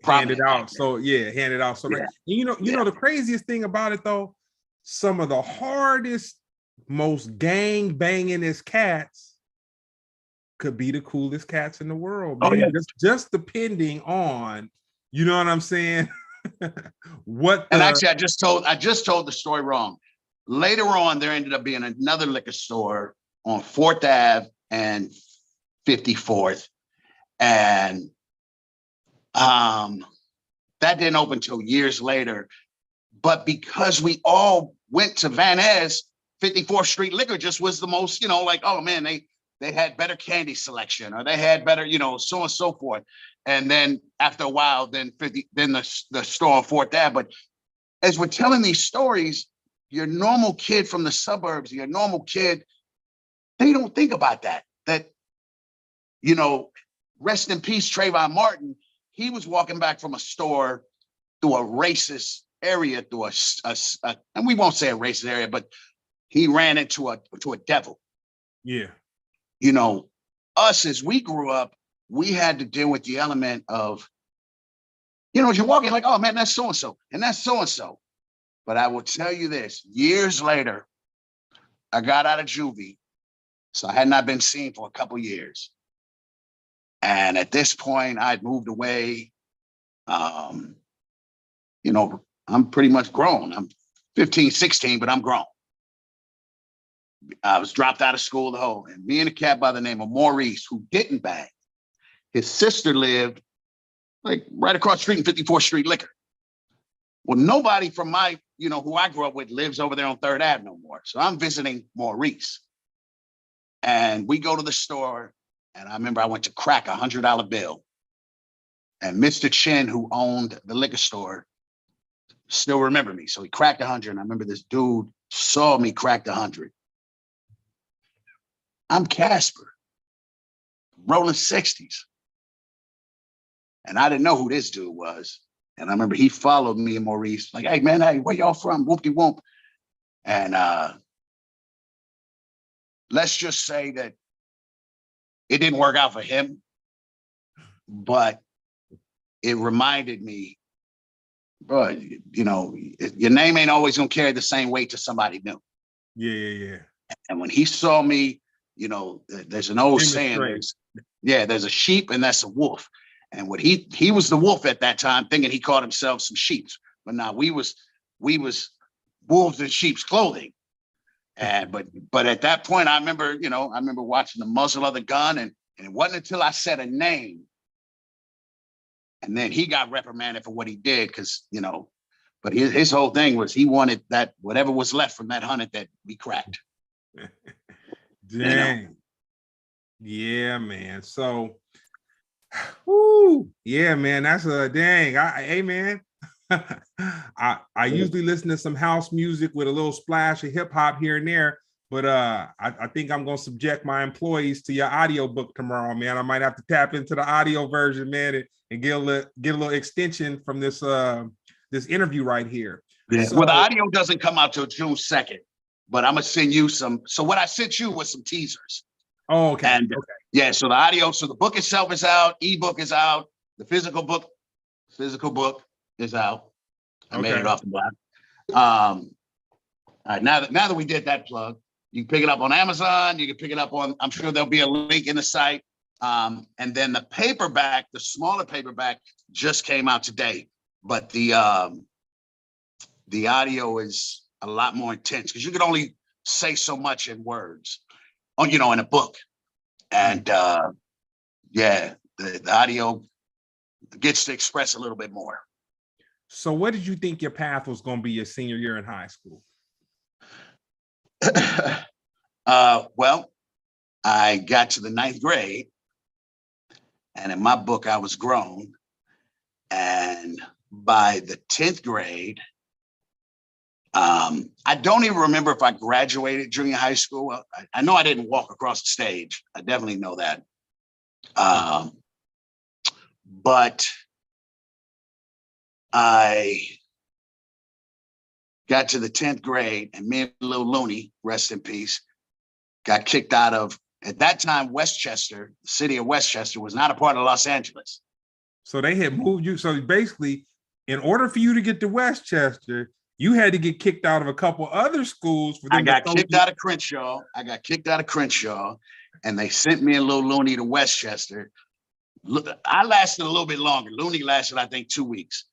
B: handed out. So yeah, handed out. So yeah. You know the craziest thing about it though, some of the hardest, most gang bangingest cats could be the coolest cats in the world,
A: Oh,
B: man.
A: yeah.
B: Just depending on, you know what I'm saying?
A: And actually, I just told the story wrong. Later on, there ended up being another liquor store on 4th Ave and 54th. And that didn't open until years later. But because we all went to Van Ness, 54th Street Liquor just was the most, you know, like, oh man, they had better candy selection, or they had better, you know, so on and so forth. And then after a while, then the store on 4th Ave. But as we're telling these stories, your normal kid from the suburbs, your normal kid, they don't think about that. That, you know, rest in peace, Trayvon Martin. He was walking back from a store through a racist area, through and we won't say a racist area, but he ran into a devil.
B: Yeah.
A: You know, us as we grew up, we had to deal with the element of, you know, you're walking like, oh man, that's so-and-so, and that's so-and-so. But I will tell you this, years later, I got out of juvie, so I had not been seen for a couple years. And at this point, I'd moved away. You know, I'm pretty much grown. I'm 15, 16, but I'm grown. I was dropped out of school, the whole, and me and a cat by the name of Maurice, who didn't bang, his sister lived like right across the street in 54th Street Liquor. Well, nobody from my, you know, who I grew up with lives over there on 3rd Ave no more. So I'm visiting Maurice. And we go to the store, and I remember I went to crack a $100 bill. And Mr. Chin, who owned the liquor store, still remember me. So he cracked 100, and I remember this dude saw me crack the 100. I'm Casper, rolling 60s. And I didn't know who this dude was. And I remember he followed me and Maurice, like, hey man, hey, where y'all from? Whoop-de-whoop. And let's just say that it didn't work out for him, but it reminded me, bro, you know, your name ain't always gonna carry the same weight to somebody new.
B: Yeah.
A: And when he saw me, you know, there's an old saying, there's a sheep and that's a wolf. And what he was the wolf at that time, thinking he called himself some sheep. But now we was wolves in sheep's clothing. And but at that point, I remember watching the muzzle of the gun, and it wasn't until I said a name, and then he got reprimanded for what he did, because, you know, but his whole thing was he wanted that whatever was left from that 100 that we cracked.
B: Dang.
A: You know?
B: Yeah, man. So, whoo, yeah, man. That's a dang. Hey, man. I usually listen to some house music with a little splash of hip hop here and there, but I think I'm gonna subject my employees to your audio book tomorrow, man. I might have to tap into the audio version, man, and get a little extension from this this interview right here.
A: Yeah.
B: So,
A: well, the audio doesn't come out till June 2nd, but I'm gonna send you some. So what I sent you was some teasers.
B: Oh, okay.
A: And yeah, so the audio, so the book itself is out, ebook is out, the physical book is out. I made it off the block. All right, now that we did that plug, you can pick it up on Amazon. You can pick it up on, I'm sure there'll be a link in the site. And then the paperback, the smaller paperback, just came out today. But the audio is a lot more intense, because you can only say so much in words, you know, in a book. And yeah, the audio gets to express a little bit more.
B: So what did you think your path was going to be your senior year in high school?
A: Well, I got to the 9th grade, and in my book, I was grown. And by the 10th grade, I don't even remember if I graduated junior high school. I know I didn't walk across the stage. I definitely know that. But I got to the 10th grade, and me and Lil Looney, rest in peace, got kicked out of, at that time, Westchester, the city of Westchester was not a part of Los Angeles.
B: So they had moved you. So basically, in order for you to get to Westchester, You had to get kicked out of a couple other schools for them.
A: I got kicked out of Crenshaw. And they sent me and Lil Looney to Westchester. I lasted a little bit longer. Looney lasted, I think, 2 weeks.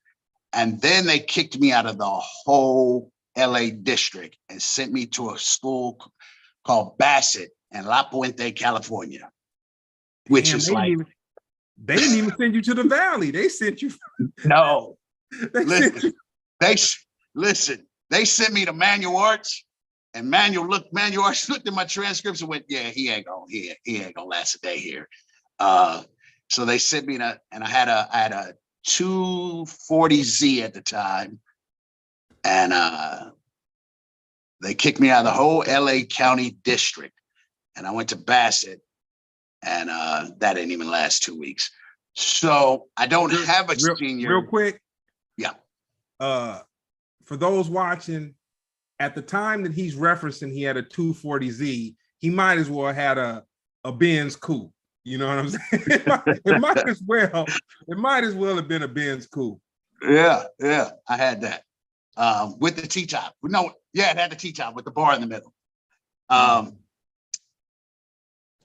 A: And then they kicked me out of the whole LA district and sent me to a school called Bassett in La Puente, California, which
B: Damn,
A: is
B: they didn't even send you to the Valley. They sent you.
A: No.
B: Listen,
A: they sent me to Manual Arts, and Manual Arts looked at my transcripts and went, yeah, he ain't gonna last a day here. So they sent me to, and I had a 240Z at the time, and they kicked me out of the whole LA County district, and I went to Bassett, and that didn't even last 2 weeks. So I don't have a senior.
B: Real quick.
A: Yeah.
B: For those watching, at the time that he's referencing, he had a 240Z. He might as well had a Benz coupe. You know what I'm saying? It might as well have been a Benz coupe.
A: Yeah, I had that with the T-top. No, yeah, it had the T-top with the bar in the middle.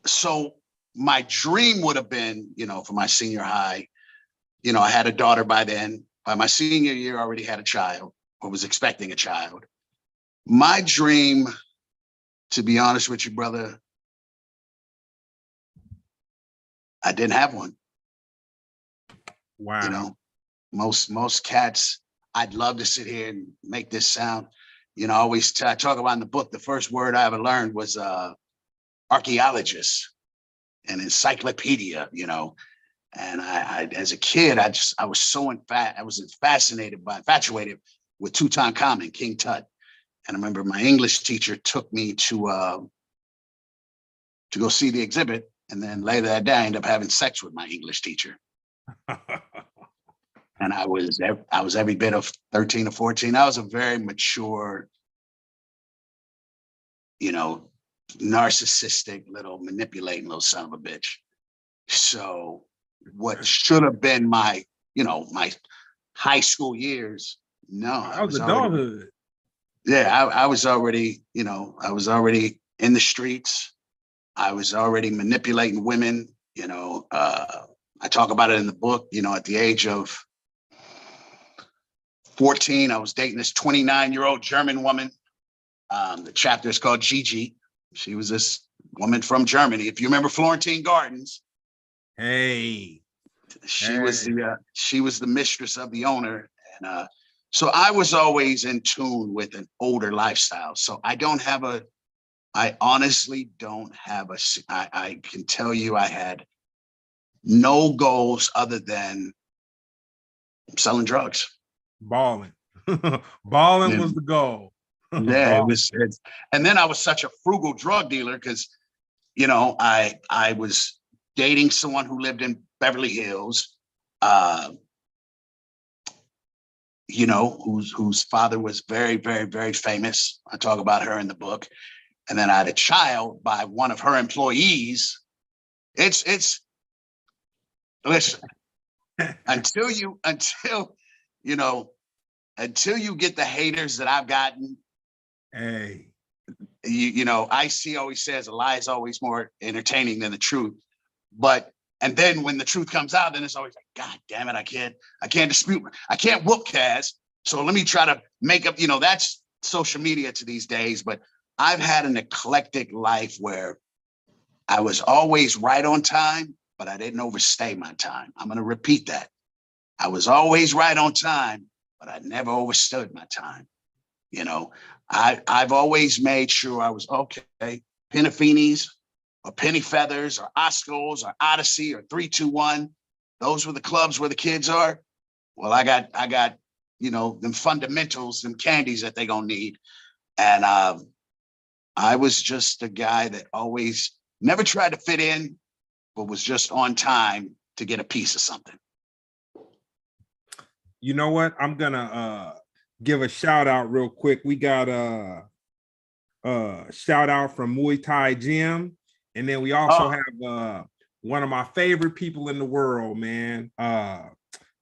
A: So my dream would have been, for my senior high, I had a daughter by then. By my senior year, I already had a child, or was expecting a child. My dream, to be honest with you, brother, I didn't have one.
B: Wow.
A: Most cats, I'd love to sit here and make this sound. I talk about in the book, the first word I ever learned was archaeologist and encyclopedia, And I as a kid, I was so infatuated with Tutankhamun, King Tut. And I remember my English teacher took me to go see the exhibit. And then later that day, I ended up having sex with my English teacher. And I was every bit of 13 or 14. I was a very mature, narcissistic little manipulating little son of a bitch. So what should have been my high school years, no,
B: I was adulthood.
A: I was already in the streets. I was already manipulating women. I talk about it in the book. At the age of 14, I was dating this 29-year-old German woman. The chapter is called Gigi. She was this woman from Germany. If you remember Florentine Gardens, she was the mistress of the owner, and so I was always in tune with an older lifestyle. So I honestly don't have I can tell you I had no goals other than selling drugs.
B: Balling. Balling was the goal.
A: Yeah, and then I was such a frugal drug dealer because, I was dating someone who lived in Beverly Hills, whose father was very, very, very famous. I talk about her in the book. And then I had a child by one of her employees. Listen, until you get the haters that I've gotten.
B: Hey,
A: IC always says a lie is always more entertaining than the truth. And then when the truth comes out, then it's always like, God damn it, I can't dispute, I can't whoop Kaz. So let me try to make up, that's social media to these days. But I've had an eclectic life where I was always right on time, but I didn't overstay my time. I'm going to repeat that. I was always right on time, but I never overstood my time. I've always made sure I was okay. Pennifinis or Penny Feathers or Oscars or Odyssey or 321. Those were the clubs where the kids are. Well, I got them fundamentals, them candies that they gonna need. And I was just a guy that always never tried to fit in, but was just on time to get a piece of something.
B: You know what? I'm gonna give a shout out real quick. We got a shout out from Muay Thai Gym, and then we also have one of my favorite people in the world, man.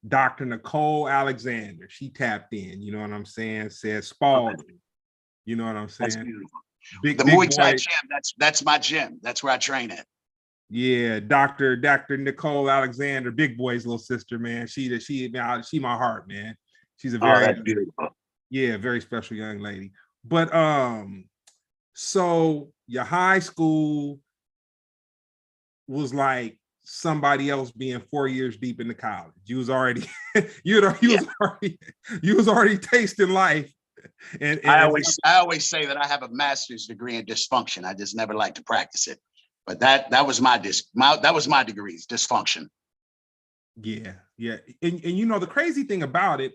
B: Dr. Nicole Alexander. She tapped in, you know what I'm saying? Said Spalding. You know what I'm
A: That's
B: saying?
A: beautiful.
B: Big,
A: The
B: big
A: Muay Thai
B: boy.
A: gym, that's my gym. That's where I train at.
B: Yeah, Dr. Nicole Alexander, big boy's little sister, man. She my heart, man. She's a
A: Oh,
B: very
A: that's beautiful.
B: yeah, very special young lady. But so your high school was like somebody else being 4 years deep into college. You was already you was already tasting life. And
A: I always say that I have a master's degree in dysfunction. I just never like to practice it. But that was my degree, dysfunction.
B: Yeah. And you know, the crazy thing about it,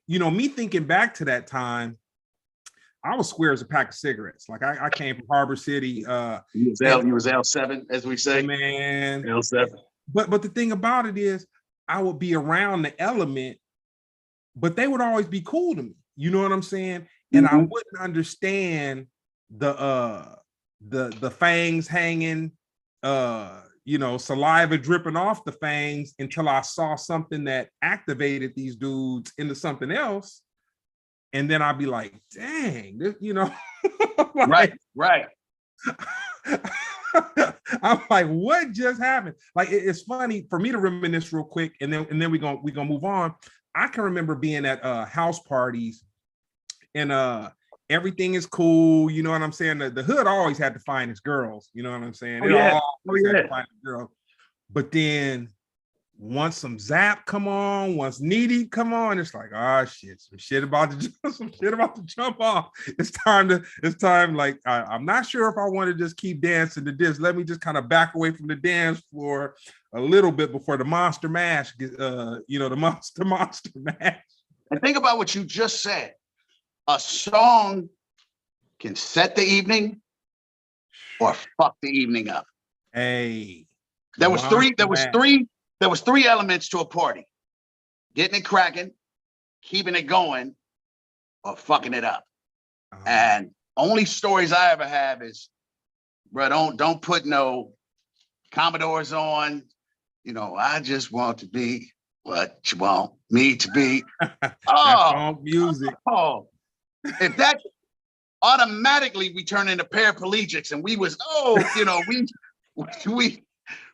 B: you know, me thinking back to that time, I was square as a pack of cigarettes. Like I came from Harbor City.
A: You was L7, as we say.
B: Man.
A: L7.
B: But the thing about it is, I would be around the element, but they would always be cool to me. You know what I'm saying? And I wouldn't understand the fangs hanging, you know, saliva dripping off the fangs until I saw something that activated these dudes into something else. And then I'd be like, dang, this, you know, like,
A: right.
B: I'm like, what just happened? Like, it's funny for me to reminisce real quick, and then we're gonna move on. I can remember being at house parties, and everything is cool. You know what I'm saying? The hood always had to find its girls. You know what I'm saying? Had to find its girls. But then once some Zap come on, once Needy come on, it's like, oh shit, some shit about to jump off. It's time. Like I'm not sure if I want to just keep dancing to this. Let me just kind of back away from the dance floor a little bit before the monster mash. You know, the monster mash.
A: And think about what you just said. A song can set the evening or fuck the evening up.
B: Hey,
A: there was three elements to a party: getting it cracking, keeping it going, or fucking it up. And only stories I ever have is, bro, don't put no Commodores on. You know, I just want to be what you want me to be.
B: Oh, music.
A: Oh, if that automatically we turn into paraplegics, and we was you know,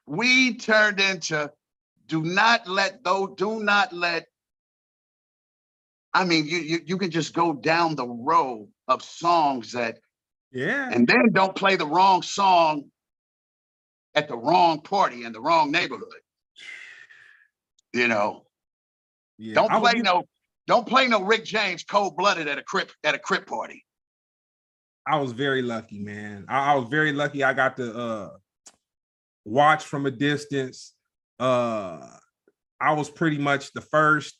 A: we turned into do not let. I mean, you can just go down the row of songs that, and then don't play the wrong song at the wrong party in the wrong neighborhood. You know, don't play no Rick James Cold-Blooded at a Crip party.
B: I was very lucky, man. I was very lucky. I got to watch from a distance. I was pretty much the first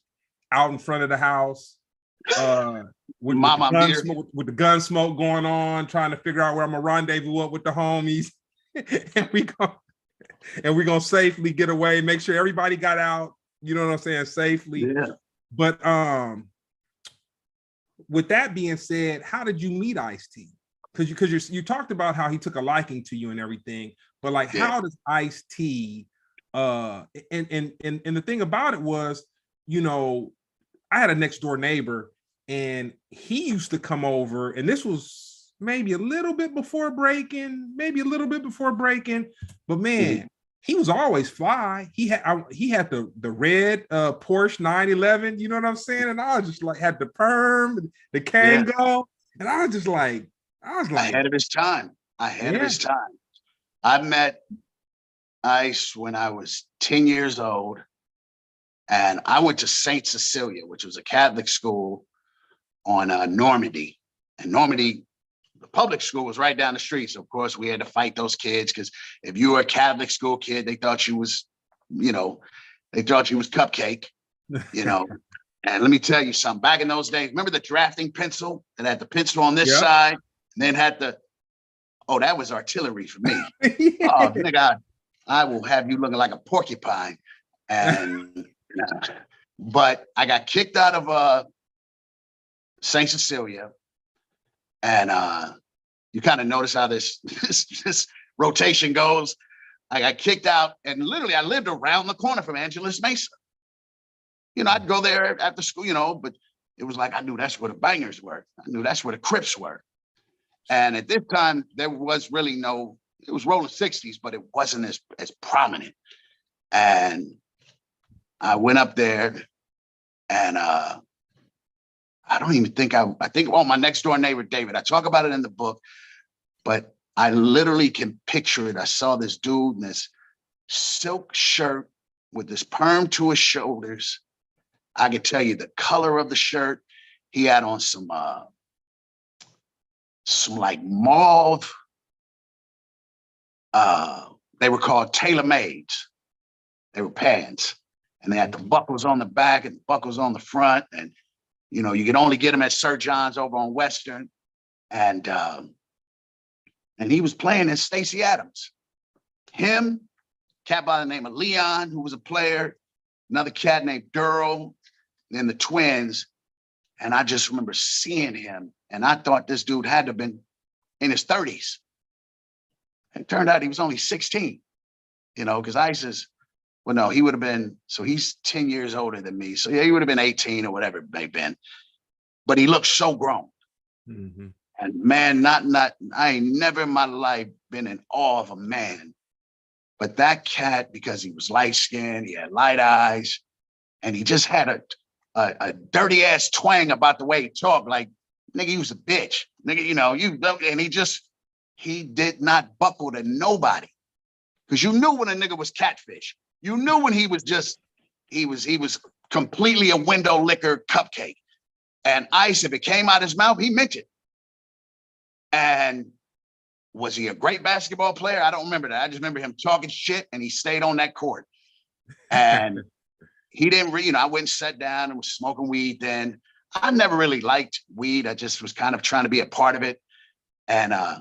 B: out in front of the house with the gun smoke going on, trying to figure out where I'm gonna rendezvous up with the homies, and we're gonna safely get away, make sure everybody got out. You know what I'm saying? Safely.
A: Yeah.
B: But with that being said, how did you meet Ice-T? Because you talked about how he took a liking to you and everything, but like, how does Ice-T and the thing about it was, you know, I had a next door neighbor, and he used to come over, and this was maybe a little bit before breaking, but man, he was always fly. He had the red Porsche 911, you know what I'm saying? And I was just like, had the perm, the Kango, and I was like
A: ahead of his time. I met Ice when I was 10 years old, and I went to St. Cecilia, which was a Catholic school on Normandy. And Normandy, the public school, was right down the street. So of course we had to fight those kids, because if you were a Catholic school kid, they thought you was, you know, cupcake, you know. And let me tell you something, back in those days, remember the drafting pencil that had the pencil on this side and then had the, that was artillery for me. Oh, nigga, I will have you looking like a porcupine. And but I got kicked out of St. Cecilia, and you kind of notice how this rotation goes. I got kicked out, and literally I lived around the corner from Angeles Mesa. You know, I'd go there after school, you know, but it was like, I knew that's where the bangers were. I knew that's where the Crips were. And at this time, there was really no, it was rolling 60s, but it wasn't as prominent. And I went up there and I don't even think I think, oh, my next door neighbor, David, I talk about it in the book, but I literally can picture it. I saw this dude in this silk shirt with this perm to his shoulders. I can tell you the color of the shirt. He had on some like mauve, they were called tailor-mades. They were pants. And they had the buckles on the back and the buckles on the front. And, you know, you could only get them at Sir John's over on Western. And he was playing as Stacey Adams. Him, cat by the name of Leon, who was a player, another cat named Durrell, then the twins. And I just remember seeing him. And I thought this dude had to have been in his 30s. And it turned out he was only 16, you know, because Ice is, well, no, he would have been, so he's 10 years older than me. So yeah, he would have been 18 or whatever it may have been. But he looked so grown. Mm-hmm. And man, I ain't never in my life been in awe of a man. But that cat, because he was light skinned, he had light eyes, and he just had a dirty ass twang about the way he talked. Like, nigga, he was a bitch. Nigga, you know, and he did not buckle to nobody. Because you knew when a nigga was catfish. You knew when he was just, he was completely a window liquor cupcake. And Ice, if it came out his mouth, he meant it. And was he a great basketball player? I don't remember that. I just remember him talking shit and he stayed on that court. And he didn't, you know, I went and sat down and was smoking weed then. I never really liked weed. I just was kind of trying to be a part of it. And I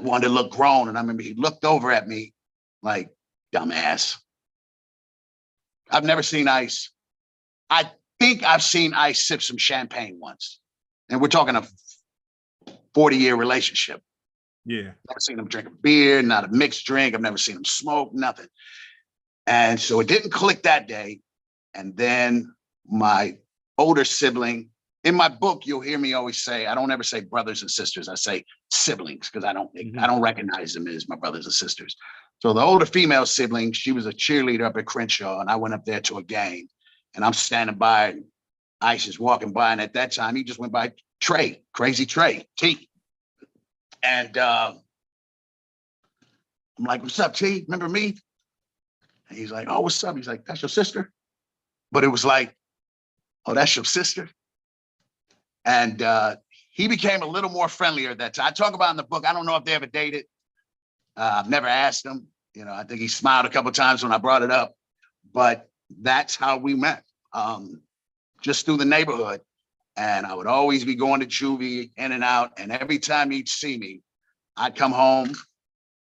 A: wanted to look grown. And I remember he looked over at me like, dumbass. I've never seen Ice. I think I've seen Ice sip some champagne once. And we're talking a 40-year relationship.
B: Yeah.
A: Never seen him drink a beer, not a mixed drink. I've never seen him smoke, nothing. And so it didn't click that day. And then my older sibling, in my book, you'll hear me always say, I don't ever say brothers and sisters. I say siblings because I don't recognize them as my brothers and sisters. So the older female sibling, she was a cheerleader up at Crenshaw, and I went up there to a game, and I'm standing by, and Ice is walking by, and at that time, he just went by Trey, Crazy Trey, T. And I'm like, what's up, T? Remember me? And he's like, oh, what's up? He's like, that's your sister? But it was like, oh, that's your sister? And he became a little more friendlier that time. I talk about in the book, I don't know if they ever dated. I've never asked him. You know, I think he smiled a couple of times when I brought it up. But that's how we met, just through the neighborhood. And I would always be going to juvie, in and out. And every time he'd see me, I'd come home, a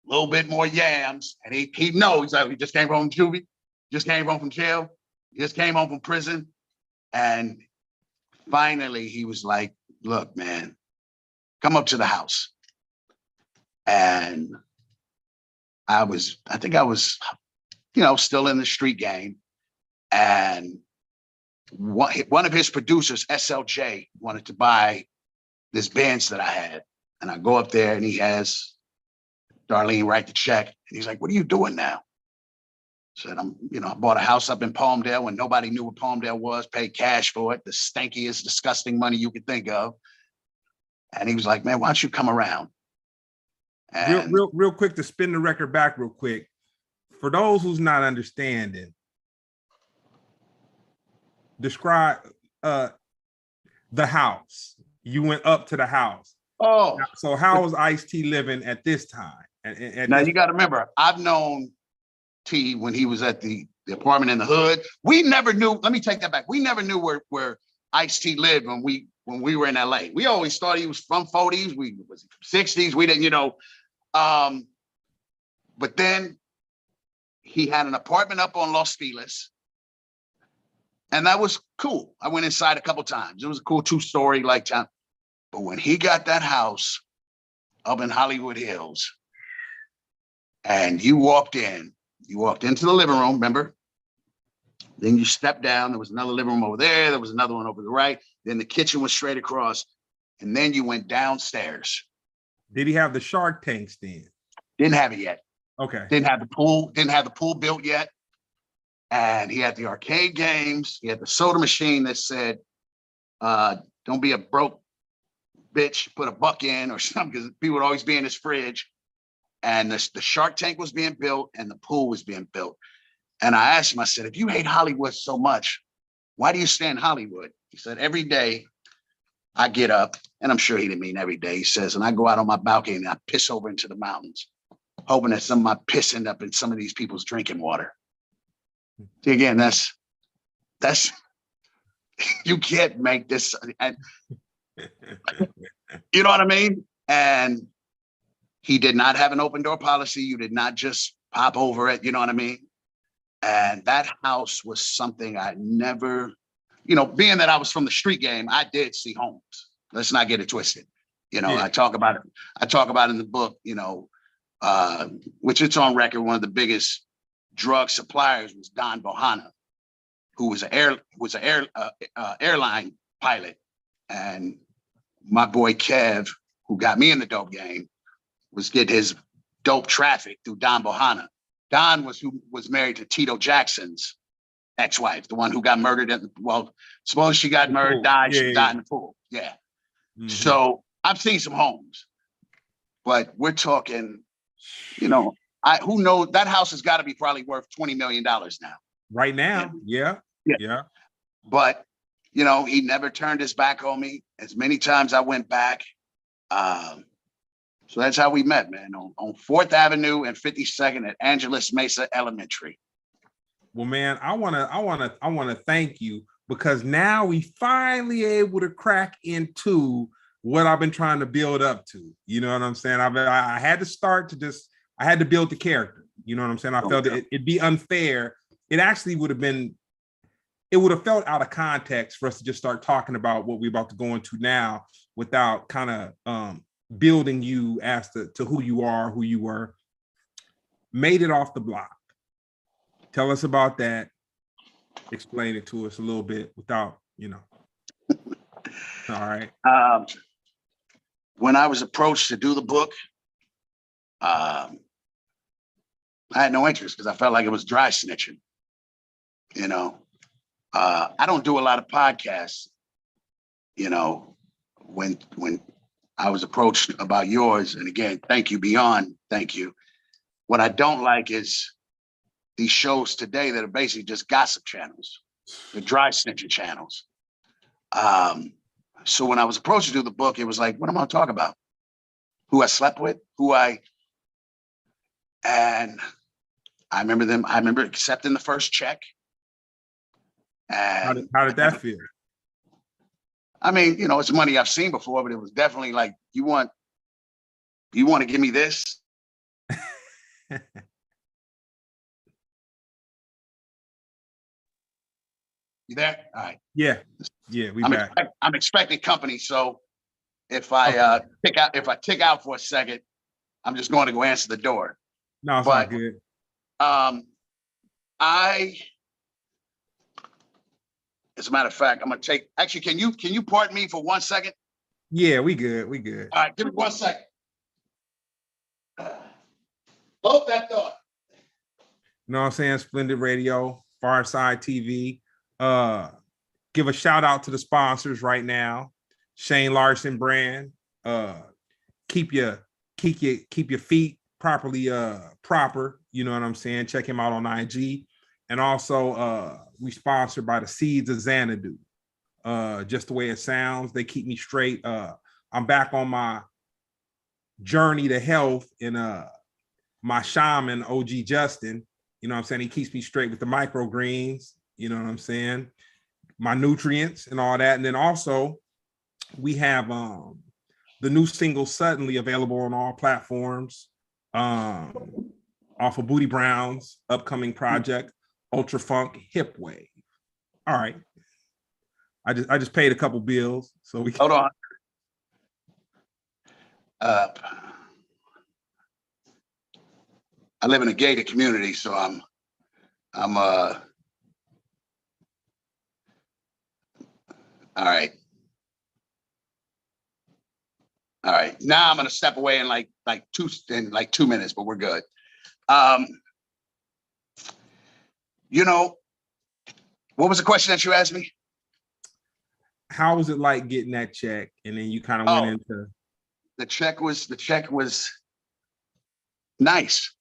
A: little bit more yams. And he'd know, he's like, we just came home from juvie, just came home from jail, just came home from prison. And finally, he was like, look, man, come up to the house. And I think I was, you know, still in the street game. And one of his producers, SLJ, wanted to buy this Benz that I had. And I go up there and he has Darlene write the check. And he's like, what are you doing now? I said, I bought a house up in Palmdale when nobody knew what Palmdale was, paid cash for it, the stankiest, disgusting money you could think of. And he was like, man, why don't you come around? And
B: real quick to spin the record back real quick. For those who's not understanding, describe the house. You went up to the house.
A: Oh.
B: So how was Ice-T living at this time?
A: Now you got to remember, I've known T when he was at the apartment in the hood. We never knew, let me take that back. We never knew where Ice-T lived when we were in LA. We always thought he was from 40s, was from 60s. We didn't, but then he had an apartment up on Los Feliz. And that was cool. I went inside a couple times. It was a cool 2-story like town. But when he got that house up in Hollywood Hills and you walked into the living room, remember? Then you step down. There was another living room over there. There was another one over the right. Then the kitchen was straight across. And then you went downstairs.
B: Did he have the Shark Tanks then?
A: Didn't have it yet.
B: Okay.
A: Didn't have the pool. Didn't have the pool built yet. And he had the arcade games. He had the soda machine that said, don't be a broke bitch, put a buck in or something, because people would always be in his fridge. And the Shark Tank was being built and the pool was being built. And I asked him, I said, if you hate Hollywood so much, why do you stay in Hollywood? He said, every day I get up, and I'm sure he didn't mean every day, he says, and I go out on my balcony and I piss over into the mountains, hoping that some of my piss end up in some of these people's drinking water. See, again, that's you can't make this. And, you know what I mean? And he did not have an open door policy. You did not just pop over it. You know what I mean? And that house was something I never, being that I was from the street game, I did see homes. Let's not get it twisted.
B: Yeah.
A: I talk about it in the book, which it's on record. One of the biggest drug suppliers was Don Bohanna, who was an airline pilot. And my boy Kev, who got me in the dope game, was getting his dope traffic through Don Bohanna. Don was married to Tito Jackson's ex-wife, the one who got murdered suppose she got murdered, died, she died in the pool. Yeah. Mm-hmm. So I've seen some homes, but we're talking, who knows, that house has got to be probably worth $20 million now.
B: Right now. Yeah.
A: But, he never turned his back on me. As many times I went back. So that's how we met, man, on 4th Avenue and 52nd at Angeles Mesa Elementary.
B: Well, man, I wanna thank you, because now we finally able to crack into what I've been trying to build up to. You know what I'm saying? I had to build the character. You know what I'm saying? I felt it'd be unfair. It actually would have felt out of context for us to just start talking about what we're about to go into now without kind of building you as to who you are, who you were. Made it off the block. Tell us about that. Explain it to us a little bit without, All right.
A: When I was approached to do the book, I had no interest because I felt like it was dry snitching. I don't do a lot of podcasts. When I was approached about yours, and again, thank you, beyond thank you. What I don't like is these shows today that are basically just gossip channels, the dry snitching channels. So when I was approached to do the book, it was like, what am I gonna talk about? Who I slept with, and I remember accepting the first check. And
B: how did that feel?
A: I mean, it's money I've seen before, but it was definitely like, you want to give me this? You there? All right.
B: Yeah, we back.
A: I'm expecting company, so if I tick out for a second, I'm just going to go answer the door.
B: No, it's not good.
A: As a matter of fact, I'm gonna take. Actually, can you pardon me for 1 second?
B: Yeah, we good.
A: All right, give me 1 second. Hold that thought.
B: You know what I'm saying? Splendid Radio, Pharcyde TV. Give a shout out to the sponsors right now. Shane Larson brand. Keep your feet properly proper. You know what I'm saying? Check him out on IG. And also we sponsored by the Seeds of Xanadu. Just the way it sounds, they keep me straight. I'm back on my journey to health in my shaman, OG Justin. You know what I'm saying? He keeps me straight with the microgreens, you know what I'm saying? My nutrients and all that. And then also we have the new single Suddenly available on all platforms, off of Bootie Brown's upcoming project, Ultra Funk Hip Wave. All right. I just paid a couple bills, so we
A: hold on. I live in a gated community, so I'm All right. All right. Now I'm gonna step away in like 2 minutes, but we're good. You know, what was the question that you asked me?
B: How was it like getting that check? And then you kind of went into
A: the check was nice,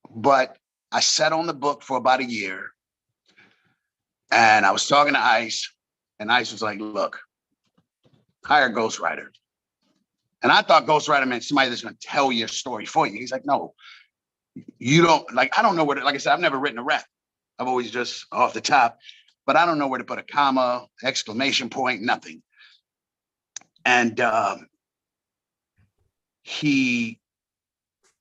A: but I sat on the book for about a year, and I was talking to Ice, and Ice was like, look, hire a ghostwriter. And I thought ghostwriter meant somebody that's going to tell your story for you. He's like, no, you don't, like, I don't know where to, like I said, I've never written a rap. I've always just off the top, but I don't know where to put a comma, exclamation point, nothing. And he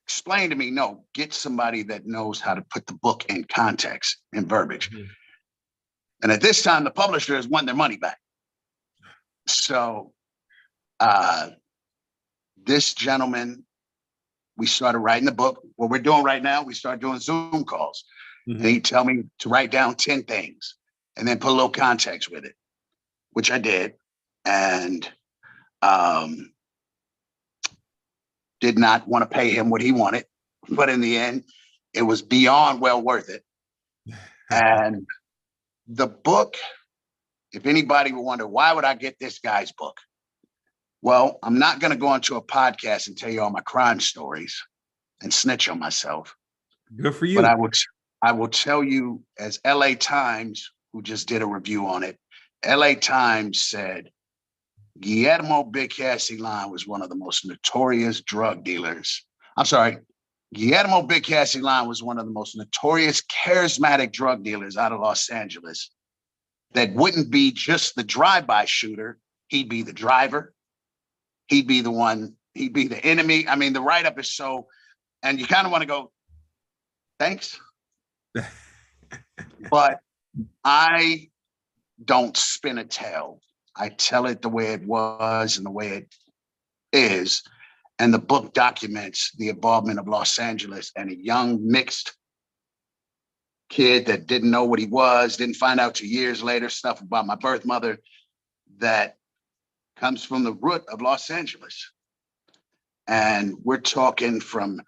A: explained to me, no, get somebody that knows how to put the book in context and verbiage. Mm-hmm. And at this time, the publishers want their money back. So this gentleman, we started writing the book. What we're doing right now, we start doing Zoom calls. Mm-hmm. And he'd tell me to write down 10 things and then put a little context with it, which I did. And did not want to pay him what he wanted. But in the end, it was beyond well worth it. And the book, if anybody would wonder, why would I get this guy's book? Well, I'm not going to go onto a podcast and tell you all my crime stories and snitch on myself.
B: Good for you.
A: But I will tell you, as LA Times, who just did a review on it, LA Times said, Guillermo Big Cass Eiland was one of the most notorious drug dealers. I'm sorry, Guillermo Big Cass Eiland was one of the most notorious, charismatic drug dealers out of Los Angeles that wouldn't be just the drive-by shooter. He'd be the driver. He'd be the one, he'd be the enemy. I mean, the write-up is so, and you kind of want to go, thanks. But I don't spin a tale. I tell it the way it was and the way it is. And the book documents the involvement of Los Angeles and a young mixed kid that didn't know what he was, didn't find out 2 years later, stuff about my birth mother that comes from the root of Los Angeles. And we're talking from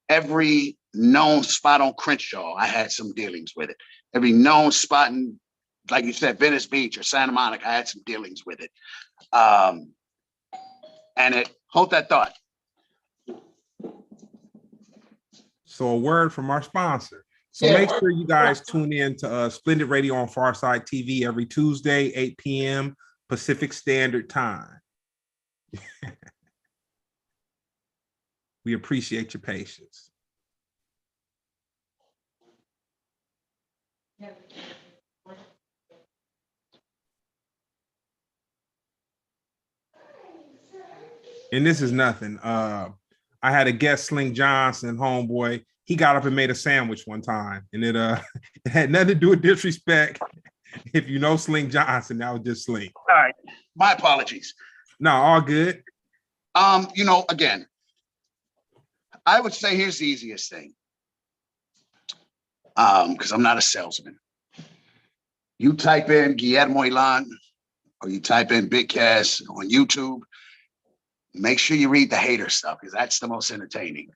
A: every known spot on Crenshaw, I had some dealings with it. Every known spot in, like you said, Venice Beach or Santa Monica, I had some dealings with it. And it, hold that thought.
B: So a word from our sponsor. So make sure you guys tune in to Splendid Radio on PharcydeTv every Tuesday, 8 p.m. Pacific Standard Time. We appreciate your patience. And this is nothing. I had a guest, Sling Johnson, homeboy. He got up and made a sandwich one time, and it had nothing to do with disrespect. If you know Sling Johnson, that was just Sling.
A: All right, my apologies.
B: No, all good.
A: You know, again, I would say here's the easiest thing. Because I'm not a salesman. You type in Guillermo Eiland, or you type in Big Cass on YouTube. Make sure you read the hater stuff, because that's the most entertaining.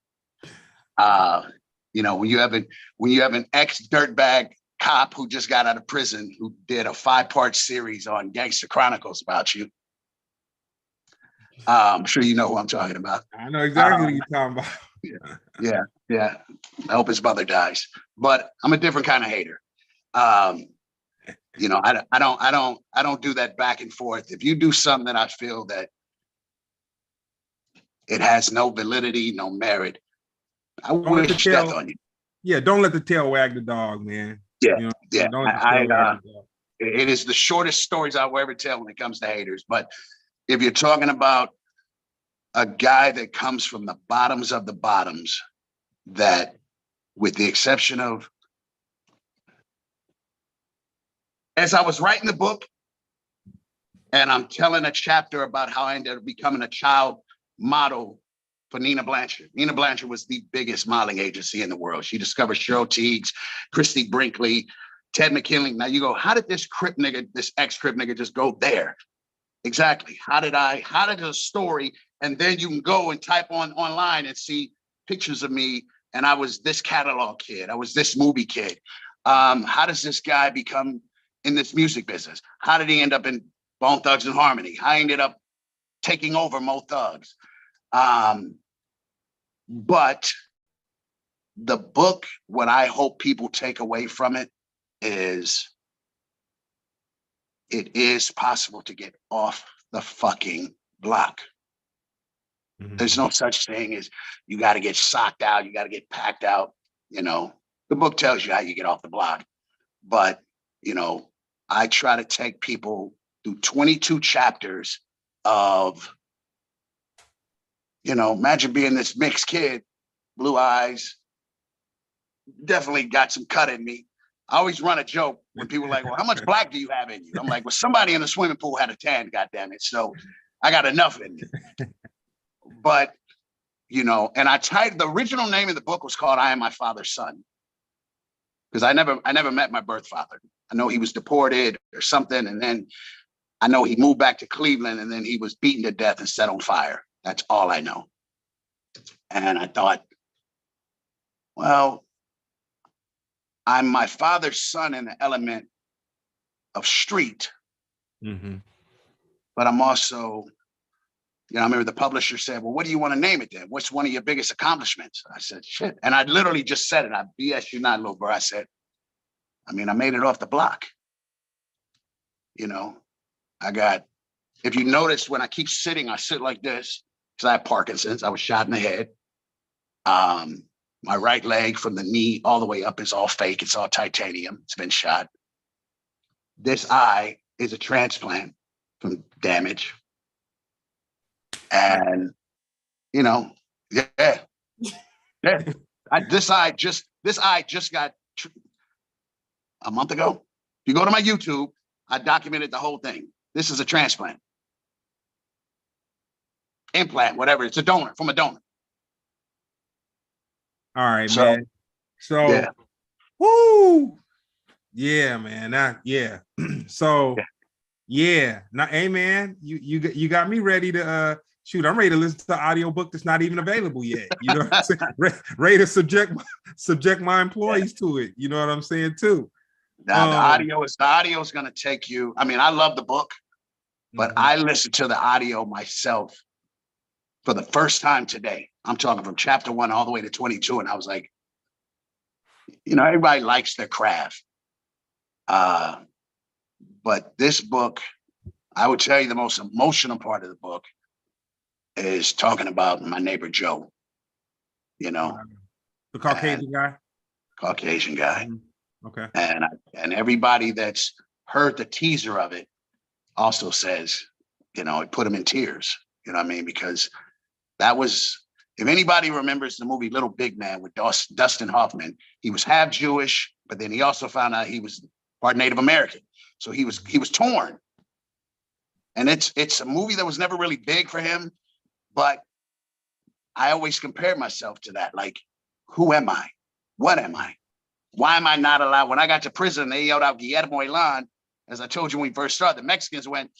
A: You know, when you have an ex-dirtbag cop who just got out of prison who did a 5-part series on Gangster Chronicles about you. I'm sure you know who I'm talking about.
B: I know exactly what you're talking about.
A: Yeah. I hope his mother dies, but I'm a different kind of hater. You know, I don't do that back and forth. If you do something that I feel that it has no validity, no merit, I wish death on you.
B: Yeah, don't let the tail wag the dog, man.
A: Yeah,
B: you know,
A: yeah. It is the shortest stories I will ever tell when it comes to haters. But if you're talking about a guy that comes from the bottoms of the bottoms, that with the exception of, as I was writing the book and I'm telling a chapter about how I ended up becoming a child model for Nina Blanchard. Nina Blanchard was the biggest modeling agency in the world. She discovered Cheryl Tiegs, Christy Brinkley, Ted McKinley. Now you go, how did this Crip nigga, this ex-Crip nigga just go there? Exactly. How did a story, and then you can go and type online and see pictures of me, and I was this catalog kid, I was this movie kid. How does this guy become in this music business? How did he end up in Bone Thugs and Harmony? I ended up taking over Mo Thugs. But the book, what I hope people take away from it is it is possible to get off the fucking block. Mm-hmm. There's no such thing as you got to get socked out, you got to get packed out. You know, the book tells you how you get off the block. But, you know, I try to take people through 22 chapters of, you know, imagine being this mixed kid, blue eyes, definitely got some cut in me. I always run a joke when people are like, well, how much black do you have in you? I'm like, well, somebody in the swimming pool had a tan, goddammit. So I got enough in me. But, you know, and the original name of the book was called I Am My Father's Son. Because I never met my birth father. I know he was deported or something. And then I know he moved back to Cleveland, and then he was beaten to death and set on fire. That's all I know. And I thought, well, I'm my father's son in the element of street, mm-hmm. But I'm also, you know, I remember the publisher said, well, what do you want to name it then? What's one of your biggest accomplishments? I said, shit. And I literally just said it. I BS you not, little bro. I said, I mean, I made it off the block. You know, if you notice when I keep sitting, I sit like this because I have Parkinson's. I was shot in the head. My right leg from the knee all the way up is all fake. It's all titanium. It's been shot. This eye is a transplant from damage. And, you know, yeah. This eye just got a month ago. If you go to my YouTube, I documented the whole thing. This is a transplant. Implant, whatever. It's a donor, from a donor.
B: All right, man. So, yeah. Woo! Yeah, man. Yeah. So, yeah. Now, hey, man, you got me ready to shoot. I'm ready to listen to the audiobook that's not even available yet. You know what I'm saying? Ready to subject my employees to it. You know what I'm saying too.
A: Now, the audio is going to take you. I mean, I love the book, but mm-hmm. I listened to the audio myself for the first time today. I'm talking from chapter 1 all the way to 22. And I was like, you know, everybody likes their craft. But this book, I would tell you the most emotional part of the book is talking about my neighbor, Joe, you know.
B: The Caucasian guy?
A: Caucasian guy.
B: Mm-hmm. Okay.
A: And everybody that's heard the teaser of it also says, you know, it put him in tears, you know what I mean? Because that was, if anybody remembers the movie Little Big Man with Dustin Hoffman, he was half Jewish, but then he also found out he was part Native American. So he was torn. And it's a movie that was never really big for him, but I always compare myself to that. Like, who am I? What am I? Why am I not allowed? When I got to prison, they yelled out Guillermo Eiland. As I told you when we first started, the Mexicans went,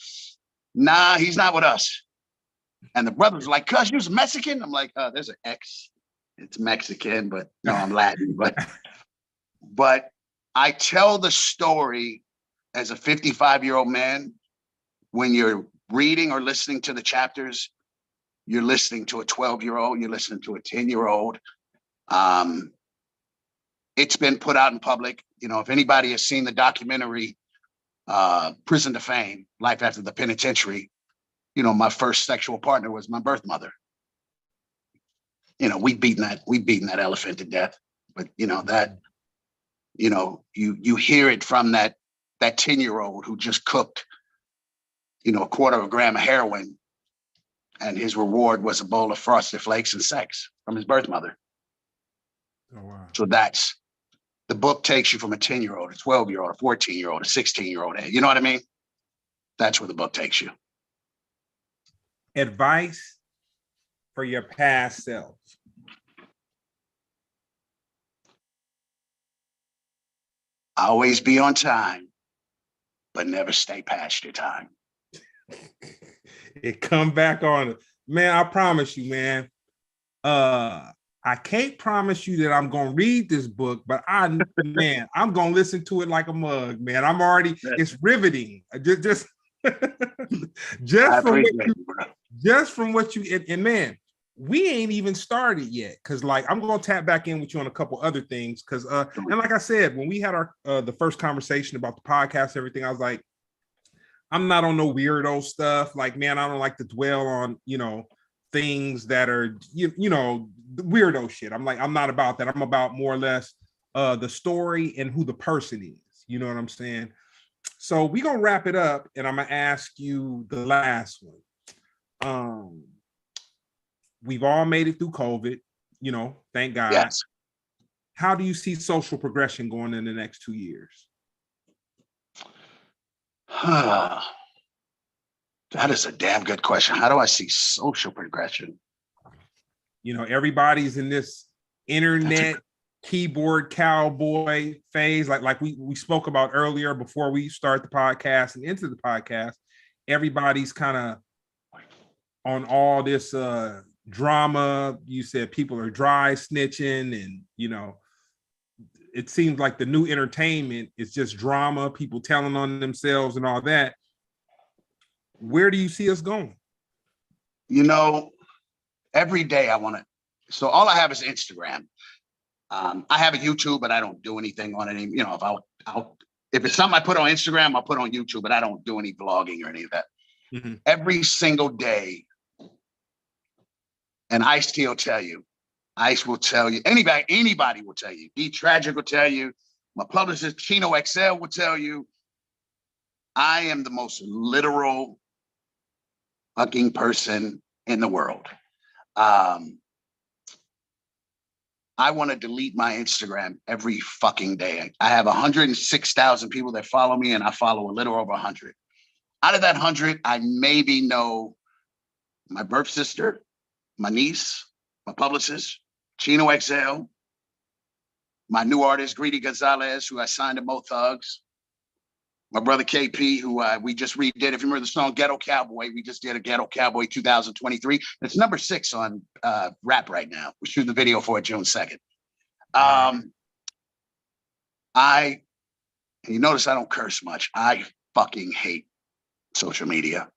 A: nah, he's not with us. And the brothers were like, cuz you're Mexican? I'm like, there's an X. It's Mexican, but no, I'm Latin. But I tell the story as a 55-year-old man. When you're reading or listening to the chapters, you're listening to a 12-year-old, you're listening to a 10-year-old. It's been put out in public. You know, if anybody has seen the documentary, Prison to Fame, Life After the Penitentiary, you know, my first sexual partner was my birth mother. You know, we've beaten that elephant to death. But you know, that, you know, you hear it from that 10-year-old who just cooked, you know, 1/4 gram of heroin, and his reward was a bowl of Frosted Flakes and sex from his birth mother. Oh, wow. So that's, the book takes you from a 10-year-old, a 12-year-old, a 14-year-old, a 16-year-old. You know what I mean? That's where the book takes you.
B: Advice for your past self.
A: Always be on time, but never stay past your time.
B: It come back on. Man, I promise you, man. I can't promise you that I'm gonna read this book, but I'm gonna listen to it like a mug, man. I'm already, it's riveting. Just
A: I
B: from what
A: appreciate
B: you,
A: it, bro.
B: just from what you and man, we ain't even started yet. Cause like I'm gonna tap back in with you on a couple other things. Cause and like I said, when we had our the first conversation about the podcast, everything, I was like, I'm not on no weirdo stuff. Like, man, I don't like to dwell on, things that are, the weirdo shit. I'm not about that. I'm about more or less the story and who the person is. You know what I'm saying? So we're gonna wrap it up, and I'm gonna ask you the last one. We've all made it through COVID, thank God.
A: Yes.
B: How do you see social progression going in the next 2 years?
A: That is a damn good question. How do I see social progression?
B: Everybody's in this internet keyboard cowboy phase, like we spoke about earlier before we start the podcast and into the podcast. Everybody's kind of on all this drama. You said people are dry snitching, and it seems like the new entertainment is just drama, people telling on themselves and all that. Where do you see us going?
A: Every day I want to. So all I have is Instagram. I have a YouTube, but I don't do anything on it. If it's something I put on Instagram, I'll put on YouTube, but I don't do any vlogging or any of that. Mm-hmm. Every single day, and Ice will tell you, Ice will tell you, anybody will tell you, D Tragic will tell you, my publicist Chino XL will tell you, I am the most literal fucking person in the world. I want to delete my Instagram every fucking day. I have 106,000 people that follow me, and I follow a little over 100. Out of that 100, I maybe know my birth sister, my niece, my publicist, Chino XL, my new artist, Greedy Gonzalez, who I signed to Mo Thugs, my brother KP, who we just redid. If you remember the song Ghetto Cowboy, we just did a Ghetto Cowboy 2023. It's number 6 on rap right now. We shoot the video for it June 2nd. You notice I don't curse much. I fucking hate social media.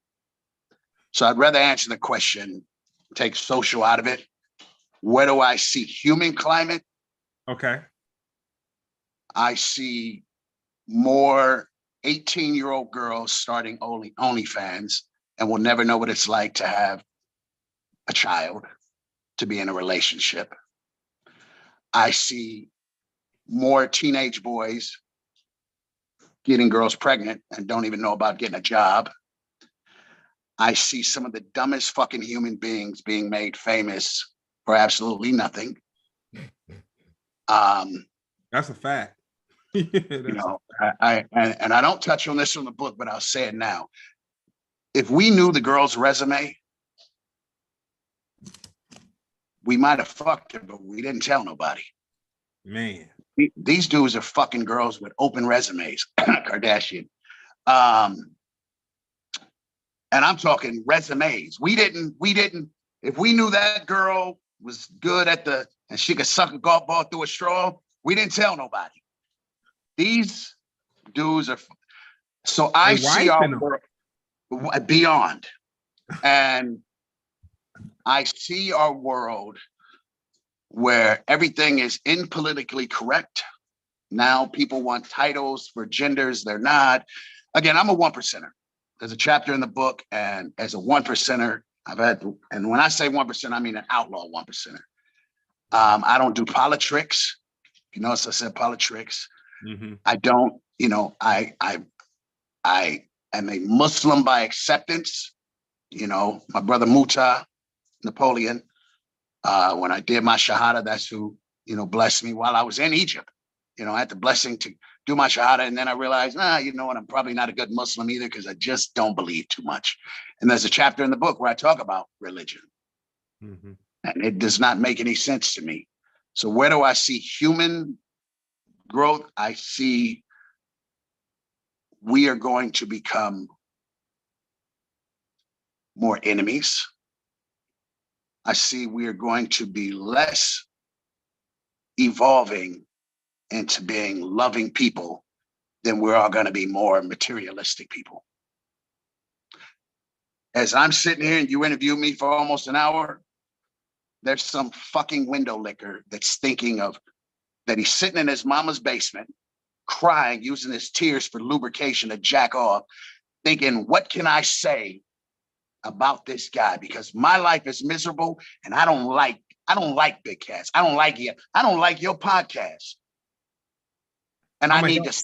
A: So I'd rather answer the question, take social out of it. Where do I see human climate?
B: Okay.
A: I see more 18-year-old girls starting OnlyFans and will never know what it's like to have a child, to be in a relationship. I see more teenage boys getting girls pregnant and don't even know about getting a job. I see some of the dumbest fucking human beings being made famous for absolutely nothing.
B: That's a fact.
A: I don't touch on this from the book, but I'll say it now. If we knew the girl's resume, we might have fucked her, but we didn't tell nobody.
B: Man,
A: these dudes are fucking girls with open resumes, Kardashian. And I'm talking resumes. We didn't. If we knew that girl was good and she could suck a golf ball through a straw, we didn't tell nobody. These dudes are, so I see our world beyond, and I see our world where everything is impolitically correct. Now people want titles for genders they're not. Again, I'm a 1%er. There's a chapter in the book, and as a 1%er, and when I say 1%, I mean an outlaw 1%er. I don't do politics. You notice I said politics. Mm-hmm. I don't, I am a Muslim by acceptance. My brother Muta, Napoleon, when I did my Shahada, that's who, blessed me while I was in Egypt. I had the blessing to do my Shahada. And then I realized, you know what, I'm probably not a good Muslim either, because I just don't believe too much. And there's a chapter in the book where I talk about religion. Mm-hmm. And it does not make any sense to me. So where do I see human growth? I see we are going to become more enemies. I see we are going to be less evolving into being loving people than we're all going to be more materialistic people. As I'm sitting here and you interview me for almost an hour, there's some fucking window licker that's thinking of that he's sitting in his mama's basement, crying, using his tears for lubrication to jack off, thinking, what can I say about this guy? Because my life is miserable and I don't like big cats. I don't like you. I don't like your podcast. And I need to.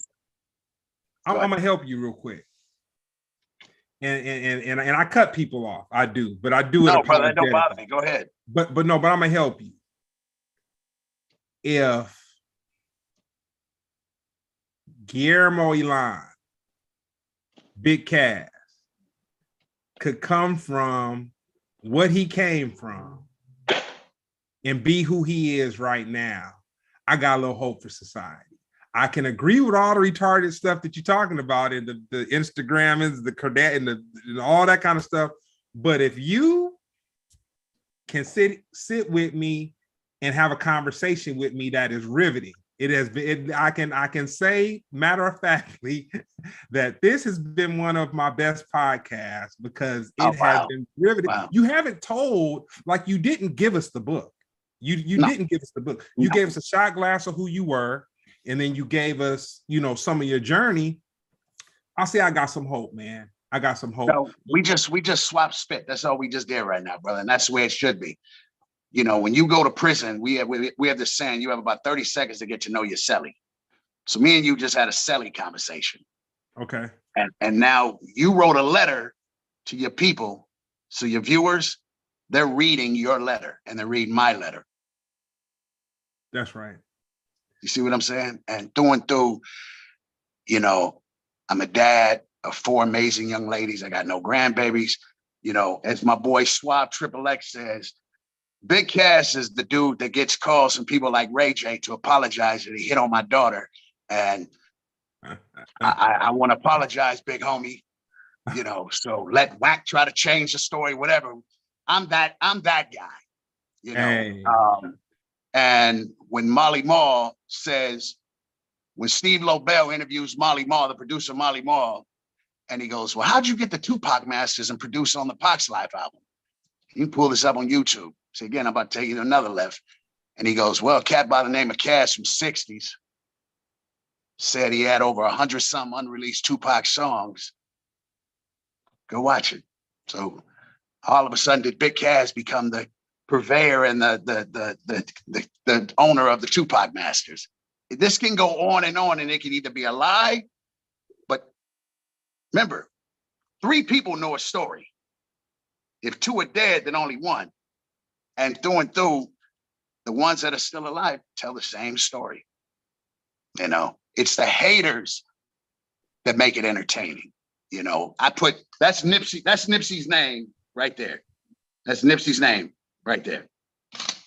B: I'm gonna help you real quick. And I cut people off. I do, but I do it.
A: No, brother, that don't bother me. Go ahead.
B: But I'm gonna help you. If Guillermo Eiland, Big Cass, could come from what he came from and be who he is right now, I got a little hope for society. I can agree with all the retarded stuff that you're talking about in the Instagrammers, the Kardashian, and all that kind of stuff. But if you can sit with me and have a conversation with me that is riveting, it has been. I can say matter of factly that this has been one of my best podcasts because it has been riveting. Wow. You haven't told, like, you didn't give us the book. You didn't give us the book. You gave us a shot glass of who you were. And then you gave us, some of your journey. I'll say I got some hope, man. I got some hope.
A: No, we just swapped spit. That's all we just did right now, brother. And that's the way it should be. When you go to prison, we have this saying, you have about 30 seconds to get to know your cellie. So me and you just had a cellie conversation.
B: Okay.
A: And now you wrote a letter to your people. So your viewers, they're reading your letter and they're reading my letter.
B: That's right.
A: You see what I'm saying? And through and through, I'm a dad of 4 amazing young ladies. I got no grandbabies. As my boy Swab Triple X says, Big Cass is the dude that gets calls from people like Ray J to apologize that he hit on my daughter. And I want to apologize, big homie. So let Whack try to change the story, whatever. I'm that guy.
B: Hey.
A: And when Molly Mall says, when Steve Lobel interviews Molly Mall, the producer Molly Mall, and he goes, well, how'd you get the Tupac masters and produce on the Pac's Life album? You can pull this up on YouTube. So again, I'm about to take you to another left. And he goes, well, a cat by the name of Cass from 60s said he had over 100-some unreleased Tupac songs. Go watch it. So all of a sudden, did Big Cass become the purveyor and the owner of the Tupac masters? This can go on, and it can either be a lie, but remember, 3 people know a story. If 2 are dead, then only 1. And through, the ones that are still alive tell the same story. It's the haters that make it entertaining. That's Nipsey's name right there. That's Nipsey's name right there.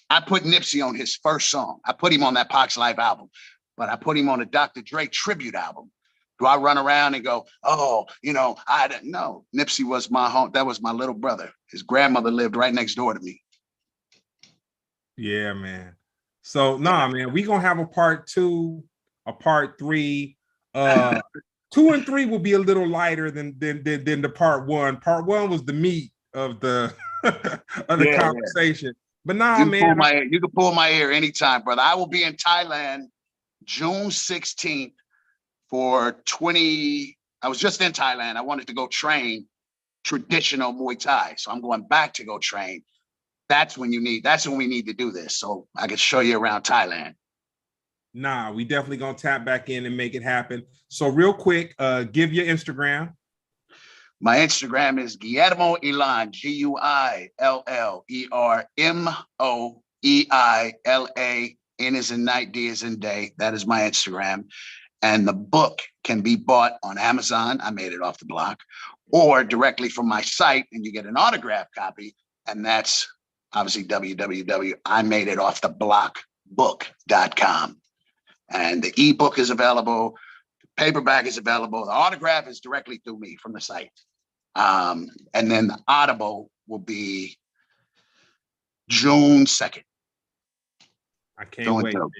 A: I put Nipsey on his first song. I put him on that Pac's Life album, but I put him on a Dr. Dre tribute album. Do I run around and go, I didn't know. Nipsey was my home. That was my little brother. His grandmother lived right next door to me.
B: Yeah, man. So man, we gonna have a part 2, a part 3. 2 and 3 will be a little lighter than the part 1. Part 1 was the meat of the conversation. But man,
A: you can pull my ear anytime, brother. I will be in Thailand June 16th for 20. I was just in Thailand. I wanted to go train traditional Muay Thai. So I'm going back to go train. That's when we need to do this. So I can show you around Thailand.
B: We definitely gonna tap back in and make it happen. So real quick, give your Instagram.
A: My Instagram is Guillermo Eiland, GUILLERMOEILA. N is in night, D is in day. That is my Instagram. And the book can be bought on Amazon. I made it off the block, or directly from my site, and you get an autographed copy. And that's obviously www.imadeitofftheblockbook.com. And the ebook is available. Paperback is available. The autograph is directly through me from the site. And then the Audible will be June 2nd.
B: I can't wait, man.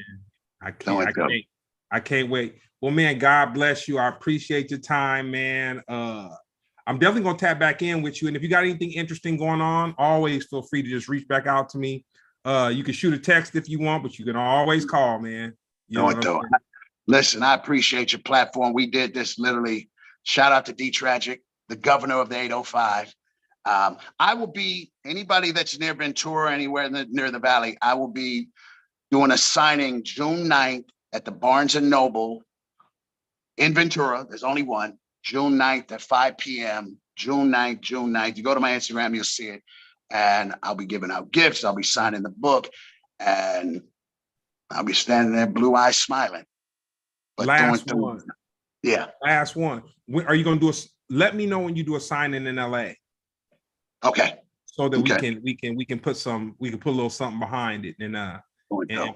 B: I can't wait. Well, man, God bless you. I appreciate your time, man. I'm definitely gonna tap back in with you. And if you got anything interesting going on, always feel free to just reach back out to me. You can shoot a text if you want, but you can always call, man.
A: Listen, I appreciate your platform. We did this literally. Shout out to D Tragic, the governor of the 805. I will be, anybody that's near Ventura, anywhere near the Valley, I will be doing a signing June 9th at the Barnes & Noble in Ventura. There's only one. June 9th at 5 p.m. June 9th. You go to my Instagram, you'll see it. And I'll be giving out gifts. I'll be signing the book. And I'll be standing there, blue eyes smiling. But
B: last one.
A: Yeah.
B: Last one. When are you going to do let me know when you do a signing in LA.
A: Okay.
B: So that we can put a little something behind it and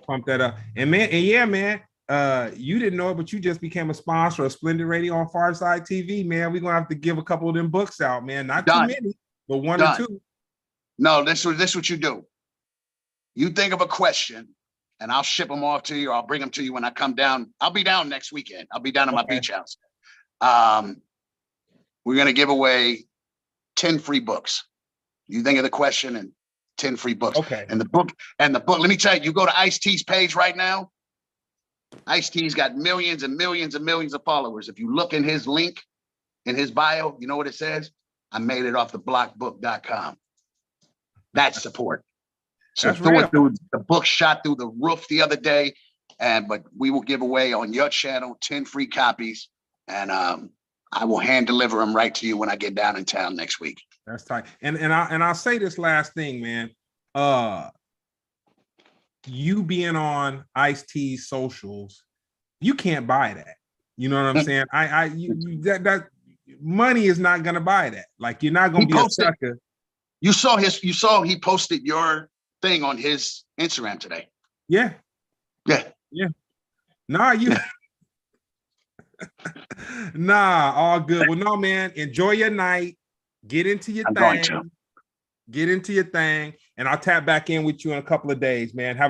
B: pump that up. And man, you didn't know it, but you just became a sponsor of Splendid Radio on PharcydeTv, man. We're gonna have to give a couple of them books out, man. Not too many, but one or two.
A: No, this is what you do. You think of a question, and I'll ship them off to you, or I'll bring them to you when I come down. I'll be down next weekend. I'll be down at my beach house. We're gonna give away 10 free books. You think of the question and 10 free books.
B: Okay.
A: And the book, let me tell you, you go to Ice-T's page right now. Ice-T's got millions and millions and millions of followers. If you look in his link, in his bio, you know what it says? I made it off the blockbook.com. That's support. So the book shot through the roof the other day, but we will give away on your channel 10 free copies, and I will hand deliver them right to you when I get down in town next week.
B: That's tight. And I'll say this last thing, man. You being on Ice-T's socials, you can't buy that. You know what I'm saying? That money is not gonna buy that. Like, you're not gonna be a sucker.
A: You saw he posted your thing on his Instagram today.
B: Yeah. Nah, nah, all good. Well, no, man, enjoy your night. Get into your thing. And I'll tap back in with you in a couple of days, man. Have a